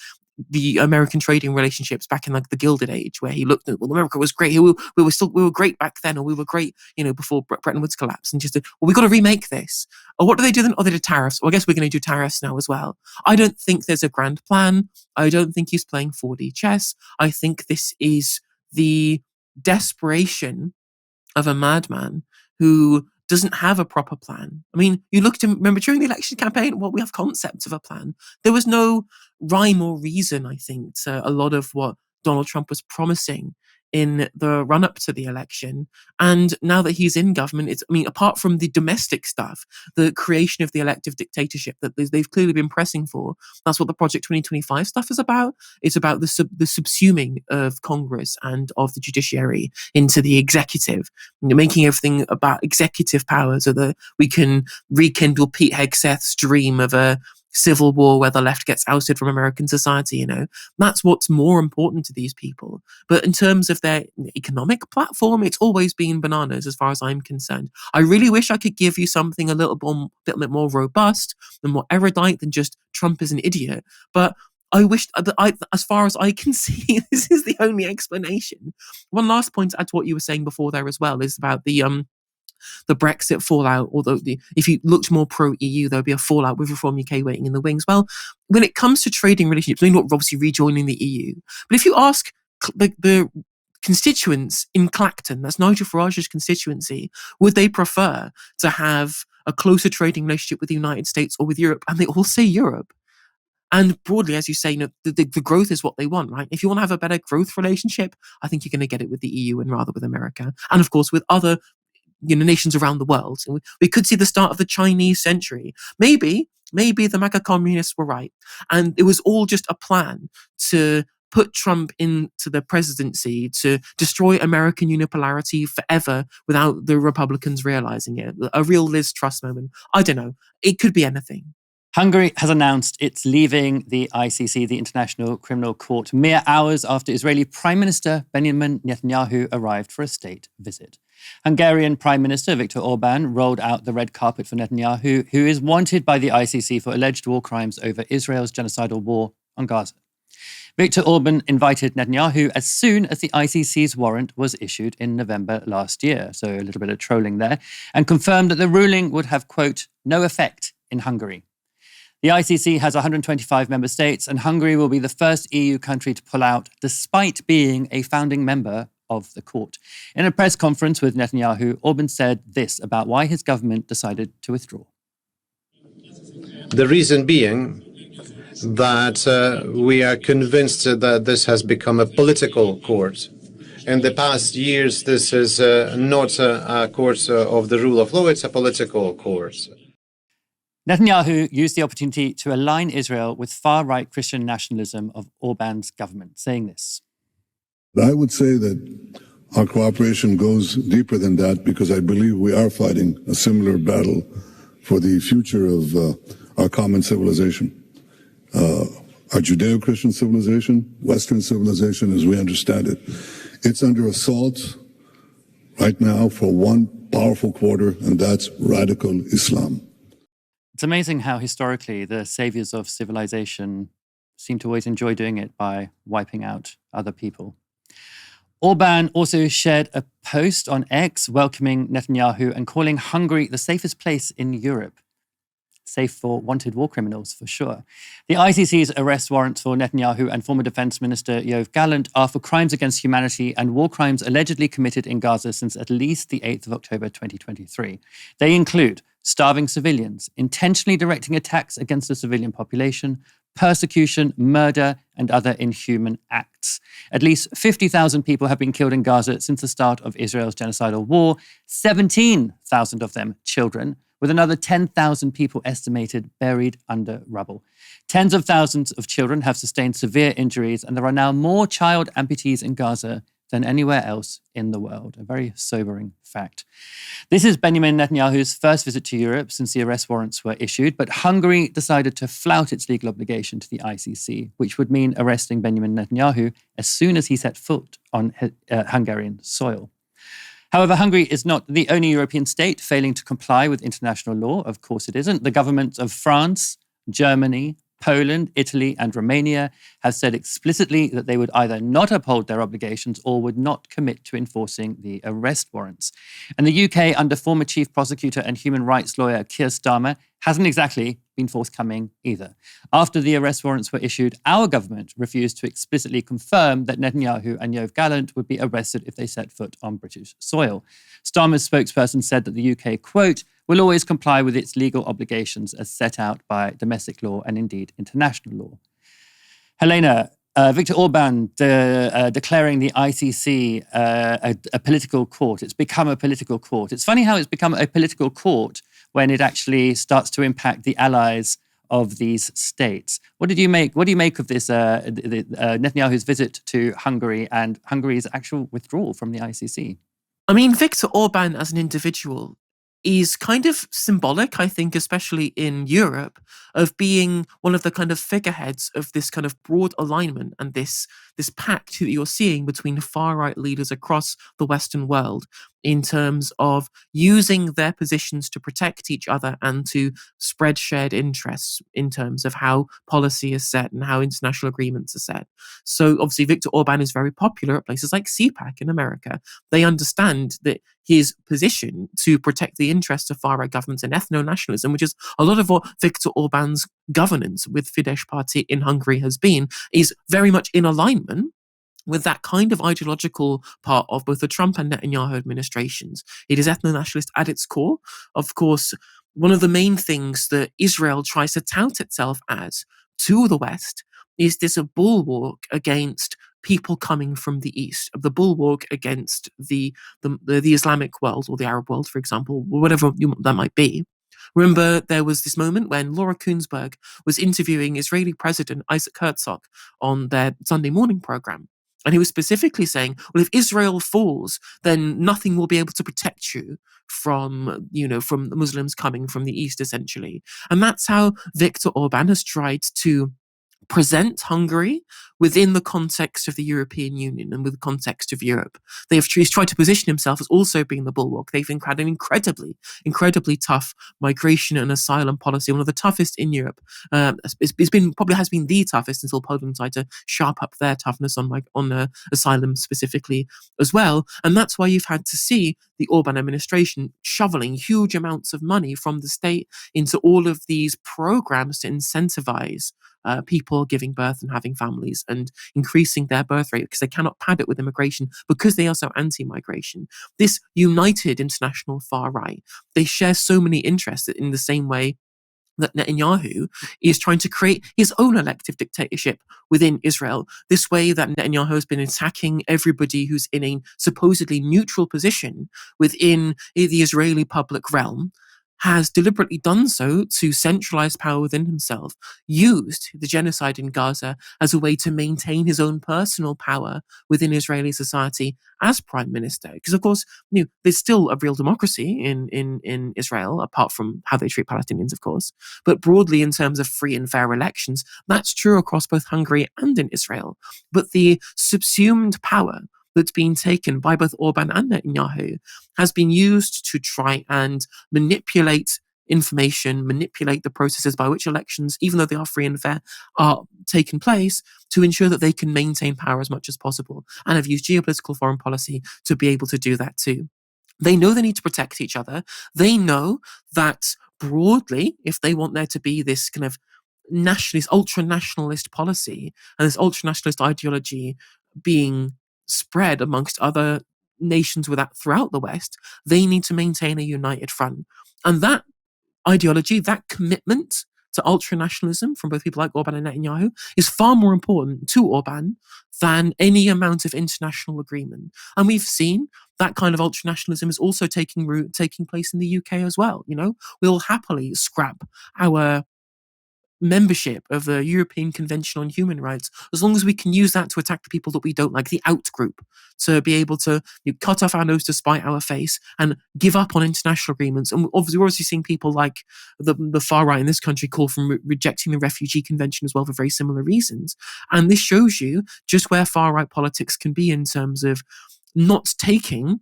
G: the American trading relationships back in like the Gilded Age, where he looked at, well, America was great. We were great back then, or we were great, before Bretton Woods collapsed, and just, we got to remake this. Or what do they do then? Oh, they did tariffs. Well, I guess we're going to do tariffs now as well. I don't think there's a grand plan. I don't think he's playing 4D chess. I think this is the desperation of a madman who doesn't have a proper plan. I mean, you looked at him, remember during the election campaign, well, we have concepts of a plan. There was no rhyme or reason, I think, to a lot of what Donald Trump was promising in the run-up to the election. And now that he's in government, apart from the domestic stuff, the creation of the elective dictatorship that they've clearly been pressing for, that's what the Project 2025 stuff is about. It's about the subsuming of Congress and of the judiciary into the executive, making everything about executive power so that we can rekindle Pete Hegseth's dream of a civil war where the left gets ousted from American society. That's what's more important to these people. But in terms of their economic platform, it's always been bananas as far as I'm concerned. I really wish I could give you something a little bit more robust and more erudite than just Trump is an idiot. But I wish that as far as I can see, this is the only explanation. One last point to add to what you were saying before there as well is about the Brexit fallout, although if you looked more pro-EU, there would be a fallout with Reform UK waiting in the wings. Well, when it comes to trading relationships, we're not obviously rejoining the EU, but if you ask the constituents in Clacton, that's Nigel Farage's constituency, would they prefer to have a closer trading relationship with the United States or with Europe? And they all say Europe. And broadly, as you say, the growth is what they want, right? If you want to have a better growth relationship, I think you're going to get it with the EU and rather with America. And of course, with other nations around the world. We could see the start of the Chinese century. Maybe the MAGA communists were right. And it was all just a plan to put Trump into the presidency, to destroy American unipolarity forever without the Republicans realizing it. A real Liz Truss moment. I don't know. It could be anything.
A: Hungary has announced it's leaving the ICC, the International Criminal Court, mere hours after Israeli Prime Minister Benjamin Netanyahu arrived for a state visit. Hungarian Prime Minister Viktor Orban rolled out the red carpet for Netanyahu, who is wanted by the ICC for alleged war crimes over Israel's genocidal war on Gaza. Viktor Orban invited Netanyahu as soon as the ICC's warrant was issued in November last year, so a little bit of trolling there, and confirmed that the ruling would have, quote, no effect in Hungary. The ICC has 125 member states, and Hungary will be the first EU country to pull out, despite being a founding member of the court. In a press conference with Netanyahu, Orban said this about why his government decided to withdraw.
H: The reason being that we are convinced that this has become a political court. In the past years, this is not a court of the rule of law, it's a political court.
A: Netanyahu used the opportunity to align Israel with far-right Christian nationalism of Orban's government, saying this.
I: I would say that our cooperation goes deeper than that because I believe we are fighting a similar battle for the future of our common civilization. Our Judeo-Christian civilization, Western civilization as we understand it, it's under assault right now for one powerful quarter, and that's radical Islam.
A: It's amazing how historically the saviors of civilization seem to always enjoy doing it by wiping out other people. Orban also shared a post on X welcoming Netanyahu and calling Hungary the safest place in Europe. Safe for wanted war criminals, for sure. The ICC's arrest warrants for Netanyahu and former Defense Minister Yoav Gallant are for crimes against humanity and war crimes allegedly committed in Gaza since at least the 8th of October 2023. They include starving civilians, intentionally directing attacks against the civilian population, persecution, murder, and other inhuman acts. At least 50,000 people have been killed in Gaza since the start of Israel's genocidal war, 17,000 of them children, with another 10,000 people estimated buried under rubble. Tens of thousands of children have sustained severe injuries, and there are now more child amputees in Gaza than anywhere else in the world. A very sobering fact. This is Benjamin Netanyahu's first visit to Europe since the arrest warrants were issued, but Hungary decided to flout its legal obligation to the ICC, which would mean arresting Benjamin Netanyahu as soon as he set foot on Hungarian soil. However, Hungary is not the only European state failing to comply with international law. Of course it isn't. The governments of France, Germany, Poland, Italy, and Romania have said explicitly that they would either not uphold their obligations or would not commit to enforcing the arrest warrants. And the UK, under former Chief Prosecutor and human rights lawyer Keir Starmer, hasn't exactly been forthcoming either. After the arrest warrants were issued, our government refused to explicitly confirm that Netanyahu and Yoav Gallant would be arrested if they set foot on British soil. Starmer's spokesperson said that the UK, quote, will always comply with its legal obligations as set out by domestic law and indeed international law. Helena, Viktor Orban declaring the ICC a political court. It's become a political court. It's funny how it's become a political court when it actually starts to impact the allies of these states. What do you make of this Netanyahu's visit to Hungary and Hungary's actual withdrawal from the ICC?
G: I mean, Viktor Orban as an individual is kind of symbolic, I think, especially in Europe, of being one of the kind of figureheads of this kind of broad alignment and this pact that you're seeing between far-right leaders across the Western world in terms of using their positions to protect each other and to spread shared interests in terms of how policy is set and how international agreements are set. So obviously Viktor Orban is very popular at places like CPAC in America. They understand that his position to protect the interests of far-right governments and ethno-nationalism, which is a lot of what Viktor Orban's governance with Fidesz party in Hungary has been, is very much in alignment with that kind of ideological part of both the Trump and Netanyahu administrations. It is ethno-nationalist at its core. Of course, one of the main things that Israel tries to tout itself as to the West is this a bulwark against people coming from the East, the bulwark against the Islamic world or the Arab world, for example, whatever that might be. Remember, there was this moment when Laura Kuenssberg was interviewing Israeli President Isaac Herzog on their Sunday morning program. And he was specifically saying, well, if Israel falls, then nothing will be able to protect you from the Muslims coming from the East, essentially. And that's how Viktor Orban has tried to present Hungary within the context of the European Union and with the context of Europe. He's tried to position himself as also being the bulwark. They've had an incredibly tough migration and asylum policy, one of the toughest in Europe. Probably has been the toughest until Poland tried to sharp up their toughness on asylum specifically as well. And that's why you've had to see the Orban administration shoveling huge amounts of money from the state into all of these programs to incentivize people giving birth and having families and increasing their birth rate because they cannot pad it with immigration because they are so anti-migration. This united international far right, they share so many interests in the same way that Netanyahu is trying to create his own elective dictatorship within Israel. This way that Netanyahu has been attacking everybody who's in a supposedly neutral position within the Israeli public realm, has deliberately done so to centralize power within himself, used the genocide in Gaza as a way to maintain his own personal power within Israeli society as prime minister. Because, of course, there's still a real democracy in Israel, apart from how they treat Palestinians, of course. But broadly, in terms of free and fair elections, that's true across both Hungary and in Israel. But the subsumed power that's been taken by both Orban and Netanyahu has been used to try and manipulate information, manipulate the processes by which elections, even though they are free and fair, are taking place to ensure that they can maintain power as much as possible, and have used geopolitical foreign policy to be able to do that too. They know they need to protect each other. They know that broadly, if they want there to be this kind of nationalist, ultra-nationalist policy and this ultra-nationalist ideology being spread amongst other nations throughout the West, they need to maintain a united front. And that ideology, that commitment to ultranationalism from both people like Orban and Netanyahu is far more important to Orban than any amount of international agreement. And we've seen that kind of ultranationalism is also taking place in the UK as well. We'll happily scrap our membership of the European Convention on Human Rights, as long as we can use that to attack the people that we don't like, the out group, to be able to cut off our nose to spite our face and give up on international agreements. And obviously, we're also seeing people like the far right in this country call for rejecting the Refugee Convention as well for very similar reasons. And this shows you just where far right politics can be in terms of not taking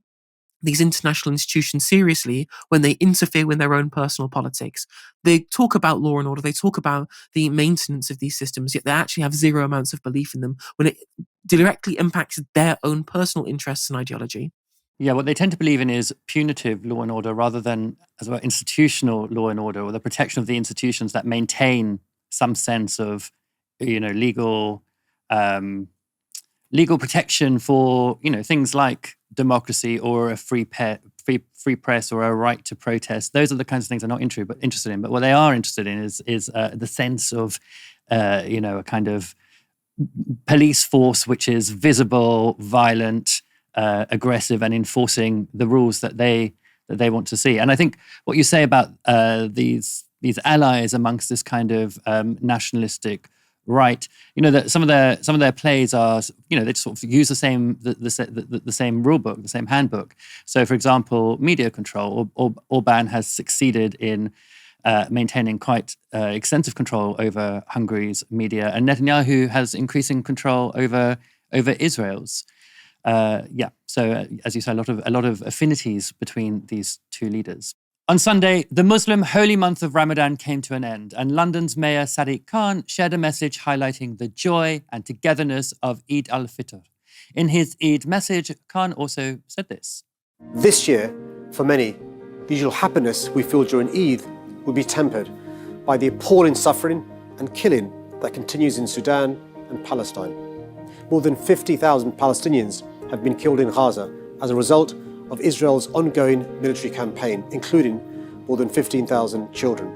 G: these international institutions seriously when they interfere with their own personal politics. They talk about law and order, they talk about the maintenance of these systems, yet they actually have zero amounts of belief in them when it directly impacts their own personal interests and ideology.
A: Yeah, what they tend to believe in is punitive law and order rather than as well institutional law and order, or the protection of the institutions that maintain some sense of, legal protection for, things like democracy or a free press or a right to protest. Those are the kinds of things they're not interested in. But what they are interested in is the sense of, a kind of police force which is visible, violent, aggressive, and enforcing the rules that they want to see. And I think what you say about these allies amongst this kind of nationalistic right, that some of their plays are, they sort of use the same rule book, the same handbook. So, for example, media control. Orban has succeeded in maintaining quite extensive control over Hungary's media, and Netanyahu has increasing control over Israel's. So as you say, a lot of affinities between these two leaders. On Sunday, the Muslim holy month of Ramadan came to an end, and London's Mayor Sadiq Khan shared a message highlighting the joy and togetherness of Eid al-Fitr. In his Eid message, Khan also said this.
J: This year, for many, the usual happiness we feel during Eid will be tempered by the appalling suffering and killing that continues in Sudan and Palestine. More than 50,000 Palestinians have been killed in Gaza as a result of Israel's ongoing military campaign, including more than 15,000 children.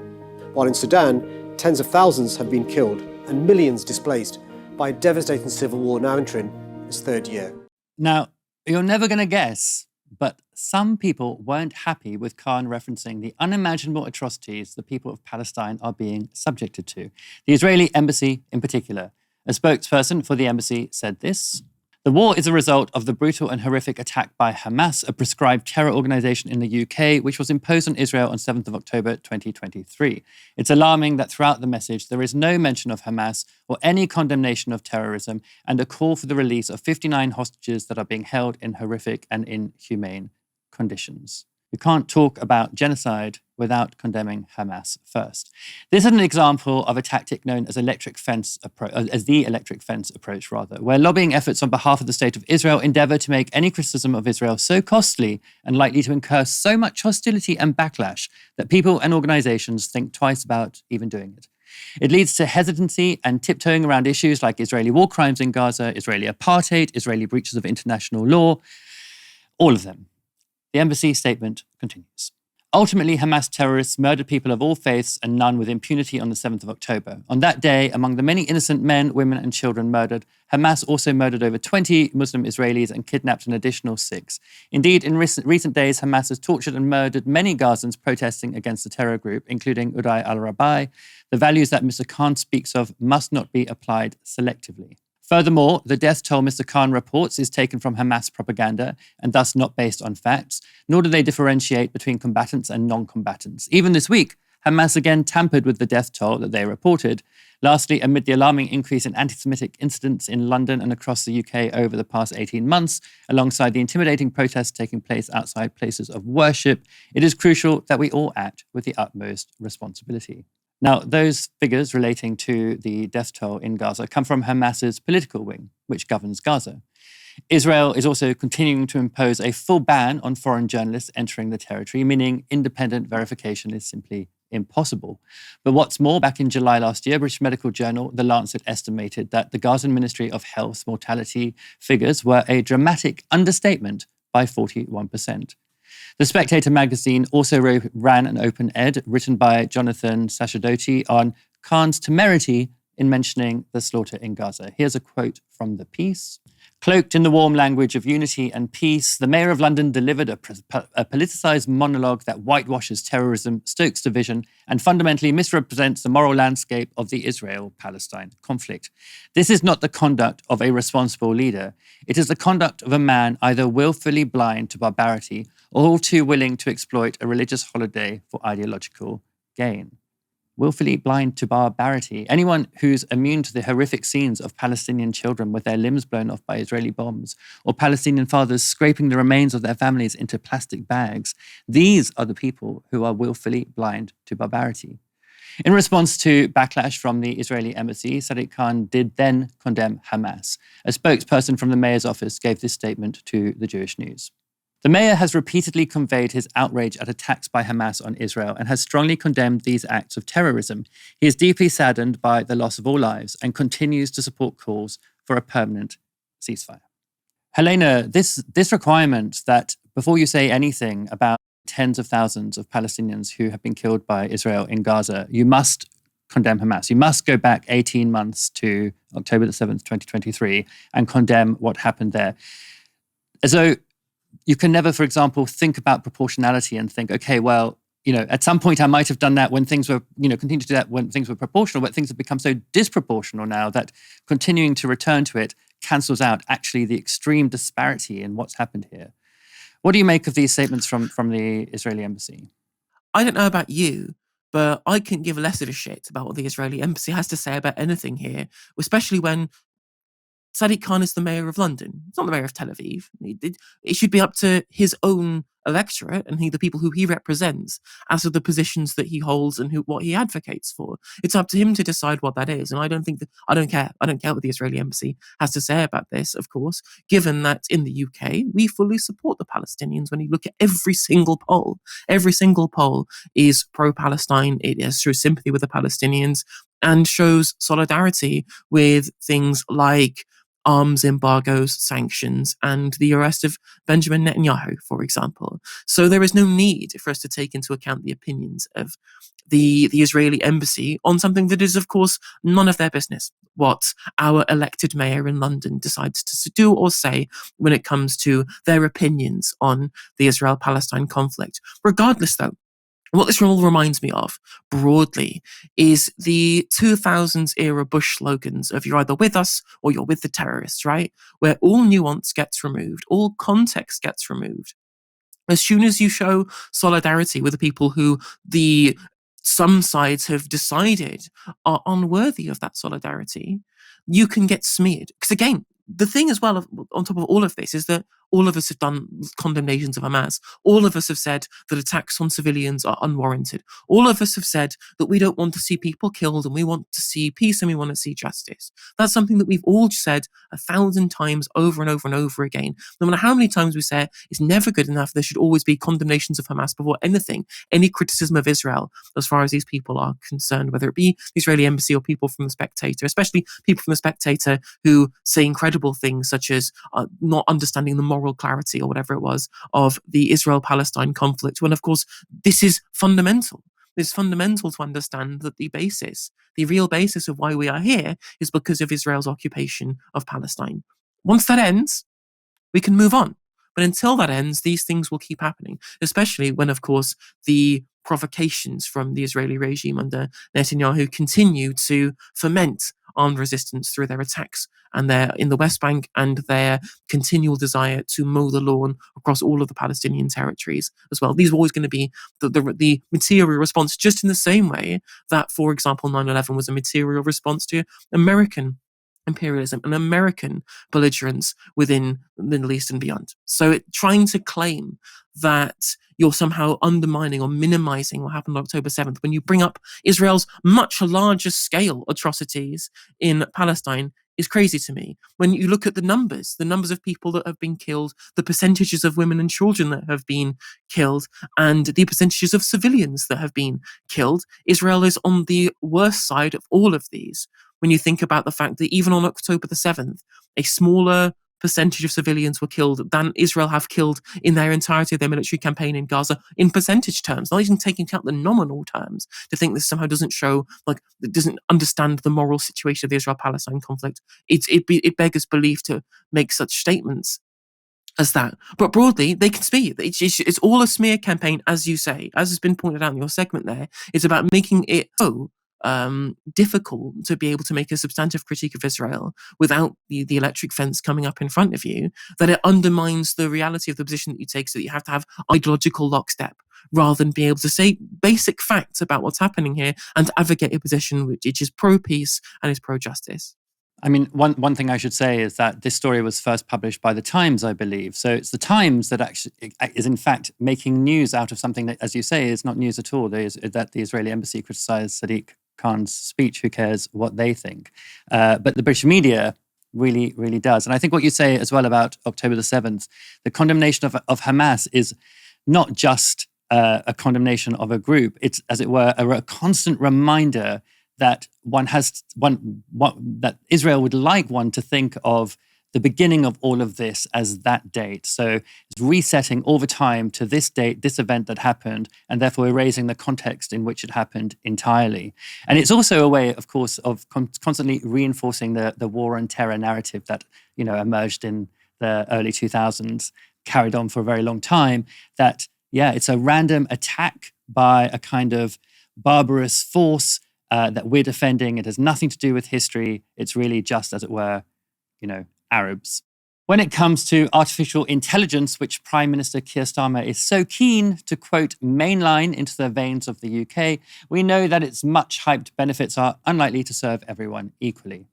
J: While in Sudan, tens of thousands have been killed and millions displaced by a devastating civil war now entering its third year.
A: Now, you're never going to guess, but some people weren't happy with Khan referencing the unimaginable atrocities the people of Palestine are being subjected to. The Israeli embassy in particular. A spokesperson for the embassy said this. The war is a result of the brutal and horrific attack by Hamas, a prescribed terror organization in the UK, which was imposed on Israel on 7th of October 2023. It's alarming that throughout the message, there is no mention of Hamas or any condemnation of terrorism, and a call for the release of 59 hostages that are being held in horrific and inhumane conditions. You can't talk about genocide without condemning Hamas first. This is an example of a tactic known as the electric fence approach, where lobbying efforts on behalf of the State of Israel endeavor to make any criticism of Israel so costly and likely to incur so much hostility and backlash that people and organizations think twice about even doing it. It leads to hesitancy and tiptoeing around issues like Israeli war crimes in Gaza, Israeli apartheid, Israeli breaches of international law, all of them. The embassy statement continues. Ultimately, Hamas terrorists murdered people of all faiths and none with impunity on the 7th of October. On that day, among the many innocent men, women, and children murdered, Hamas also murdered over 20 Muslim Israelis and kidnapped an additional 6. Indeed, in recent days, Hamas has tortured and murdered many Gazans protesting against the terror group, including Uday al-Rabai. The values that Mr. Khan speaks of must not be applied selectively. Furthermore, the death toll Mr. Khan reports is taken from Hamas propaganda and thus not based on facts, nor do they differentiate between combatants and non-combatants. Even this week, Hamas again tampered with the death toll that they reported. Lastly, amid the alarming increase in anti-Semitic incidents in London and across the UK over the past 18 months, alongside the intimidating protests taking place outside places of worship, it is crucial that we all act with the utmost responsibility. Now, those figures relating to the death toll in Gaza come from Hamas's political wing, which governs Gaza. Israel is also continuing to impose a full ban on foreign journalists entering the territory, meaning independent verification is simply impossible. But what's more, back in July last year, British medical journal The Lancet estimated that the Gazan Ministry of Health's mortality figures were a dramatic understatement by 41%. The Spectator magazine also ran an open ed written by Jonathan Sacerdoti on Khan's temerity in mentioning the slaughter in Gaza. Here's a quote from the piece. Cloaked in the warm language of unity and peace, the Mayor of London delivered a politicised monologue that whitewashes terrorism, stokes division, and fundamentally misrepresents the moral landscape of the Israel-Palestine conflict. This is not the conduct of a responsible leader. It is the conduct of a man either willfully blind to barbarity or all too willing to exploit a religious holiday for ideological gain. Willfully blind to barbarity. Anyone who's immune to the horrific scenes of Palestinian children with their limbs blown off by Israeli bombs, or Palestinian fathers scraping the remains of their families into plastic bags, these are the people who are willfully blind to barbarity. In response to backlash from the Israeli embassy, Sadiq Khan did then condemn Hamas. A spokesperson from the mayor's office gave this statement to the Jewish News. The mayor has repeatedly conveyed his outrage at attacks by Hamas on Israel and has strongly condemned these acts of terrorism. He is deeply saddened by the loss of all lives and continues to support calls for a permanent ceasefire. Helena, this requirement that before you say anything about tens of thousands of Palestinians who have been killed by Israel in Gaza, you must condemn Hamas. You must go back 18 months to October the 7th, 2023, and condemn what happened there. As though you can never, for example, think about proportionality and think, okay, well, at some point I might have done that when things were, continue to do that when things were proportional, but things have become so disproportional now that continuing to return to it cancels out actually the extreme disparity in what's happened here. What do you make of these statements from the Israeli embassy?
G: I don't know about you, but I couldn't give less of a shit about what the Israeli embassy has to say about anything here, especially when Sadiq Khan is the mayor of London. He's not the mayor of Tel Aviv. It should be up to his own electorate and the people who he represents as to the positions that he holds and what he advocates for. It's up to him to decide what that is. And I don't care. I don't care what the Israeli embassy has to say about this, of course, given that in the UK, we fully support the Palestinians. When you look at every single poll is pro-Palestine. It shows sympathy with the Palestinians and shows solidarity with things like arms embargoes, sanctions, and the arrest of Benjamin Netanyahu, for example. So there is no need for us to take into account the opinions of the Israeli embassy on something that is, of course, none of their business, what our elected mayor in London decides to do or say when it comes to their opinions on the Israel-Palestine conflict. Regardless, though, what this all reminds me of, broadly, is the 2000s era Bush slogans of you're either with us or you're with the terrorists, right? Where all nuance gets removed, all context gets removed. As soon as you show solidarity with the people who some sides have decided are unworthy of that solidarity, you can get smeared. Because again, the thing as well, on top of all of this, is that all of us have done condemnations of Hamas. All of us have said that attacks on civilians are unwarranted. All of us have said that we don't want to see people killed and we want to see peace and we want to see justice. That's something that we've all said 1,000 times over and over and over again. No matter how many times we say it, it's never good enough. There should always be condemnations of Hamas before anything, any criticism of Israel as far as these people are concerned, whether it be the Israeli embassy or people from The Spectator, especially people from The Spectator who say incredible things such as not understanding the moral clarity or whatever it was of the Israel-Palestine conflict, when of course this is fundamental. It's fundamental to understand that the real basis of why we are here is because of Israel's occupation of Palestine. Once that ends, we can move on. But until that ends, these things will keep happening, especially when, of course, the provocations from the Israeli regime under Netanyahu continue to foment armed resistance through their attacks and their in the West Bank and their continual desire to mow the lawn across all of the Palestinian territories as well. These are always going to be the material response, just in the same way that, for example, 9/11 was a material response to American imperialism and American belligerence within the Middle East and beyond. So trying to claim that you're somehow undermining or minimizing what happened on October 7th when you bring up Israel's much larger scale atrocities in Palestine is crazy to me. When you look at the numbers of people that have been killed, the percentages of women and children that have been killed, and the percentages of civilians that have been killed, Israel is on the worst side of all of these. When you think about the fact that even on October the 7th, a smaller percentage of civilians were killed than Israel have killed in their entirety of their military campaign in Gaza in percentage terms, not even taking account the nominal terms, to think this somehow doesn't show, like, it doesn't understand the moral situation of the Israel-Palestine conflict. It beggars belief to make such statements as that. But broadly, they can speak. It's all a smear campaign, as you say, as has been pointed out in your segment there. It's about making it so difficult to be able to make a substantive critique of Israel without the electric fence coming up in front of you, that it undermines the reality of the position that you take, so that you have to have ideological lockstep rather than be able to say basic facts about what's happening here and to advocate a position which is pro-peace and is pro-justice.
A: I mean, one thing I should say is that this story was first published by The Times, I believe. So it's The Times that actually is, in fact, making news out of something that, as you say, is not news at all. That the Israeli embassy criticized Sadiq Khan's speech. Who cares what they think? But the British media really, really does. And I think what you say as well about October the 7th, the condemnation of Hamas is not just a condemnation of a group. It's, as it were, a constant reminder that that Israel would like one to think of the beginning of all of this as that date. So it's resetting all the time to this date, this event that happened, and therefore erasing the context in which it happened entirely. And it's also a way, of course, of constantly reinforcing the war on terror narrative that, emerged in the early 2000s, carried on for a very long time, that, it's a random attack by a kind of barbarous force that we're defending. It has nothing to do with history. It's really just, as it were, Arabs. When it comes to artificial intelligence, which Prime Minister Keir Starmer is so keen to, quote, mainline into the veins of the UK, we know that its much-hyped benefits are unlikely to serve everyone equally.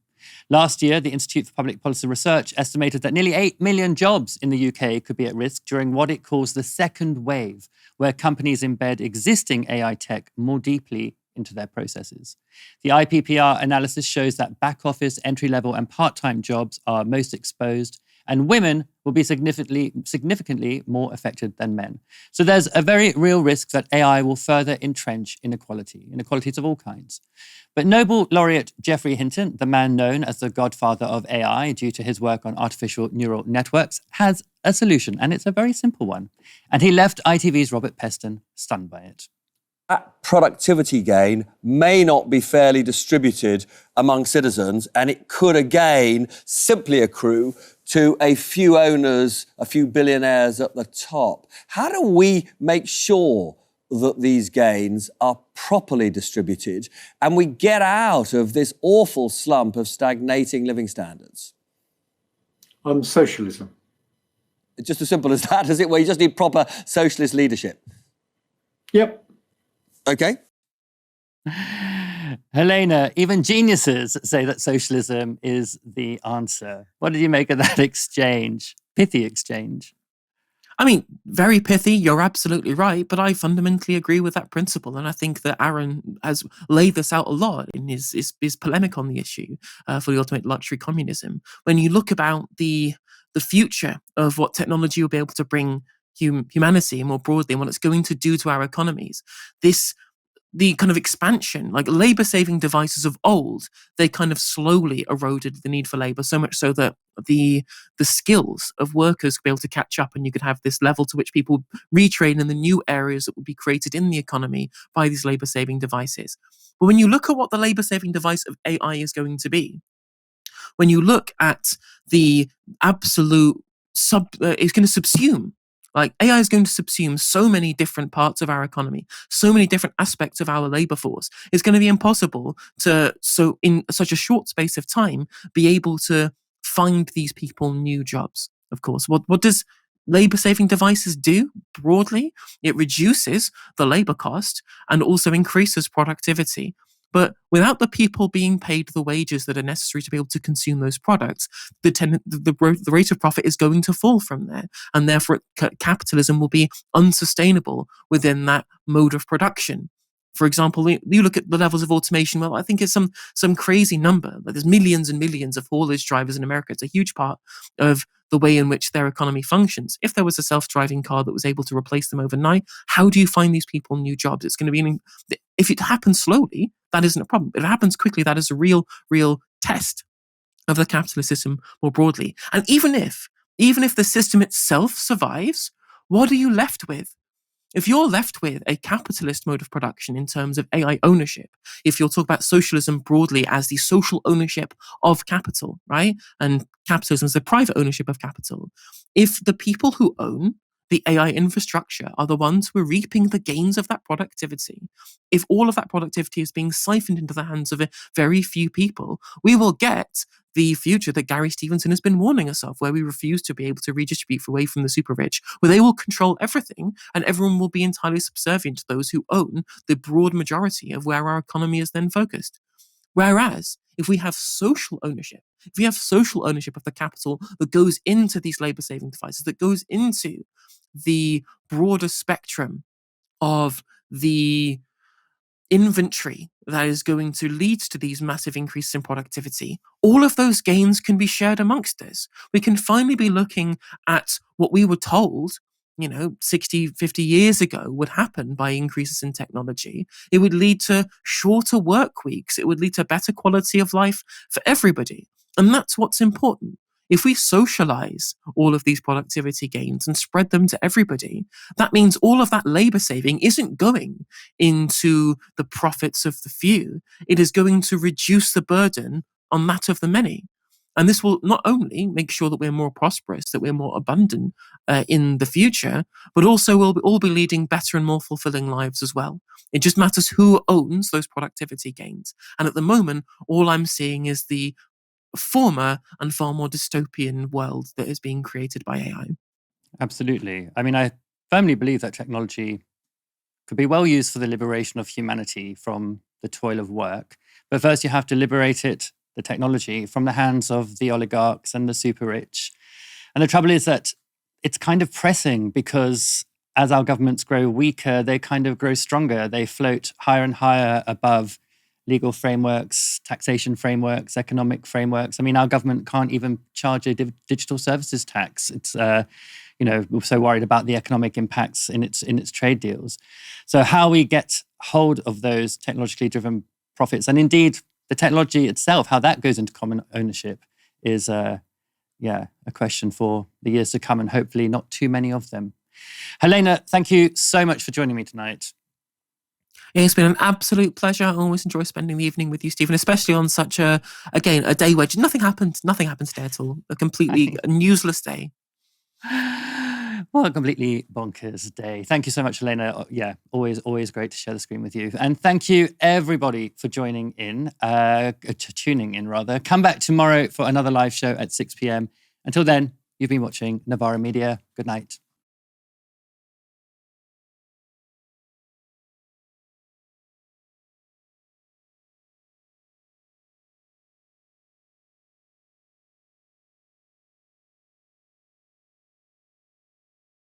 A: Last year, the Institute for Public Policy Research estimated that nearly 8 million jobs in the UK could be at risk during what it calls the second wave, where companies embed existing AI tech more deeply into their processes. The IPPR analysis shows that back office, entry-level and part-time jobs are most exposed, and women will be significantly more affected than men. So there's a very real risk that AI will further entrench inequalities of all kinds. But Nobel laureate Geoffrey Hinton, the man known as the Godfather of AI due to his work on artificial neural networks, has a solution, and it's a very simple one. And he left ITV's Robert Peston stunned by it.
K: That productivity gain may not be fairly distributed among citizens, and it could again simply accrue to a few owners, a few billionaires at the top. How do we make sure that these gains are properly distributed and we get out of this awful slump of stagnating living standards?
L: Socialism.
K: It's just as simple as that, is it? Where you just need proper socialist leadership?
L: Yep.
K: Okay.
A: Helena, even geniuses say that socialism is the answer. What did you make of that exchange? Pithy exchange.
G: I mean, very pithy, you're absolutely right, but I fundamentally agree with that principle. And I think that Aaron has laid this out a lot in his polemic on the issue for the ultimate luxury communism. When you look about the future of what technology will be able to bring humanity more broadly and what it's going to do to our economies, the kind of expansion, like labor-saving devices of old, they kind of slowly eroded the need for labor, so much so that the skills of workers could be able to catch up, and you could have this level to which people retrain in the new areas that would be created in the economy by these labor-saving devices. But when you look at what the labor-saving device of AI is going to be, when you look at the absolute it's going to subsume. Like, AI is going to subsume so many different parts of our economy, so many different aspects of our labor force. It's going to be impossible to, in such a short space of time, be able to find these people new jobs, of course. What does labor-saving devices do broadly? It reduces the labor cost and also increases productivity. But without the people being paid the wages that are necessary to be able to consume those products, the rate of profit is going to fall from there. And therefore, capitalism will be unsustainable within that mode of production. For example, you look at the levels of automation. Well, I think it's some crazy number. Like, there's millions and millions of haulage drivers in America. It's a huge part of the way in which their economy functions. If there was a self-driving car that was able to replace them overnight, how do you find these people new jobs? It's going to be, if it happens slowly, that isn't a problem. If it happens quickly, that is a real test of the capitalist system more broadly. And even if the system itself survives, what are you left with? If you're left with a capitalist mode of production in terms of AI ownership, if you'll talk about socialism broadly as the social ownership of capital, right? And capitalism is the private ownership of capital. If the people who own the AI infrastructure are the ones who are reaping the gains of that productivity, if all of that productivity is being siphoned into the hands of a very few people, we will get the future that Gary Stevenson has been warning us of, where we refuse to be able to redistribute away from the super rich, where they will control everything and everyone will be entirely subservient to those who own the broad majority of where our economy is then focused. Whereas if we have social ownership, of the capital that goes into these labor saving devices, that goes into the broader spectrum of the inventory that is going to lead to these massive increases in productivity, all of those gains can be shared amongst us. We can finally be looking at what we were told 60, 50 years ago would happen by increases in technology. It would lead to shorter work weeks. It would lead to better quality of life for everybody. And that's what's important. If we socialize all of these productivity gains and spread them to everybody, that means all of that labor saving isn't going into the profits of the few. It is going to reduce the burden on that of the many. And this will not only make sure that we're more prosperous, that we're more abundant in the future, but also we'll all be leading better and more fulfilling lives as well. It just matters who owns those productivity gains. And at the moment, all I'm seeing is the former and far more dystopian world that is being created by AI.
A: Absolutely. I mean, I firmly believe that technology could be well used for the liberation of humanity from the toil of work. But first, you have to liberate it, the technology, from the hands of the oligarchs and the super rich. And the trouble is that it's kind of pressing, because as our governments grow weaker, they kind of grow stronger. They float higher and higher above legal frameworks, taxation frameworks, economic frameworks. I mean, our government can't even charge a digital services tax. It's we're so worried about the economic impacts in its trade deals. So how we get hold of those technologically driven profits, and indeed the technology itself, how that goes into common ownership, is a question for the years to come, and hopefully not too many of them. Helena, thank you so much for joining me tonight.
G: It's been an absolute pleasure. I always enjoy spending the evening with you, Stephen, especially on such a day where nothing happened today at all. A completely newsless day.
A: Well, a completely bonkers day. Thank you so much, Helena. Yeah, always great to share the screen with you. And thank you, everybody, for tuning in. Come back tomorrow for another live show at 6 p.m. Until then, you've been watching Novara Media. Good night.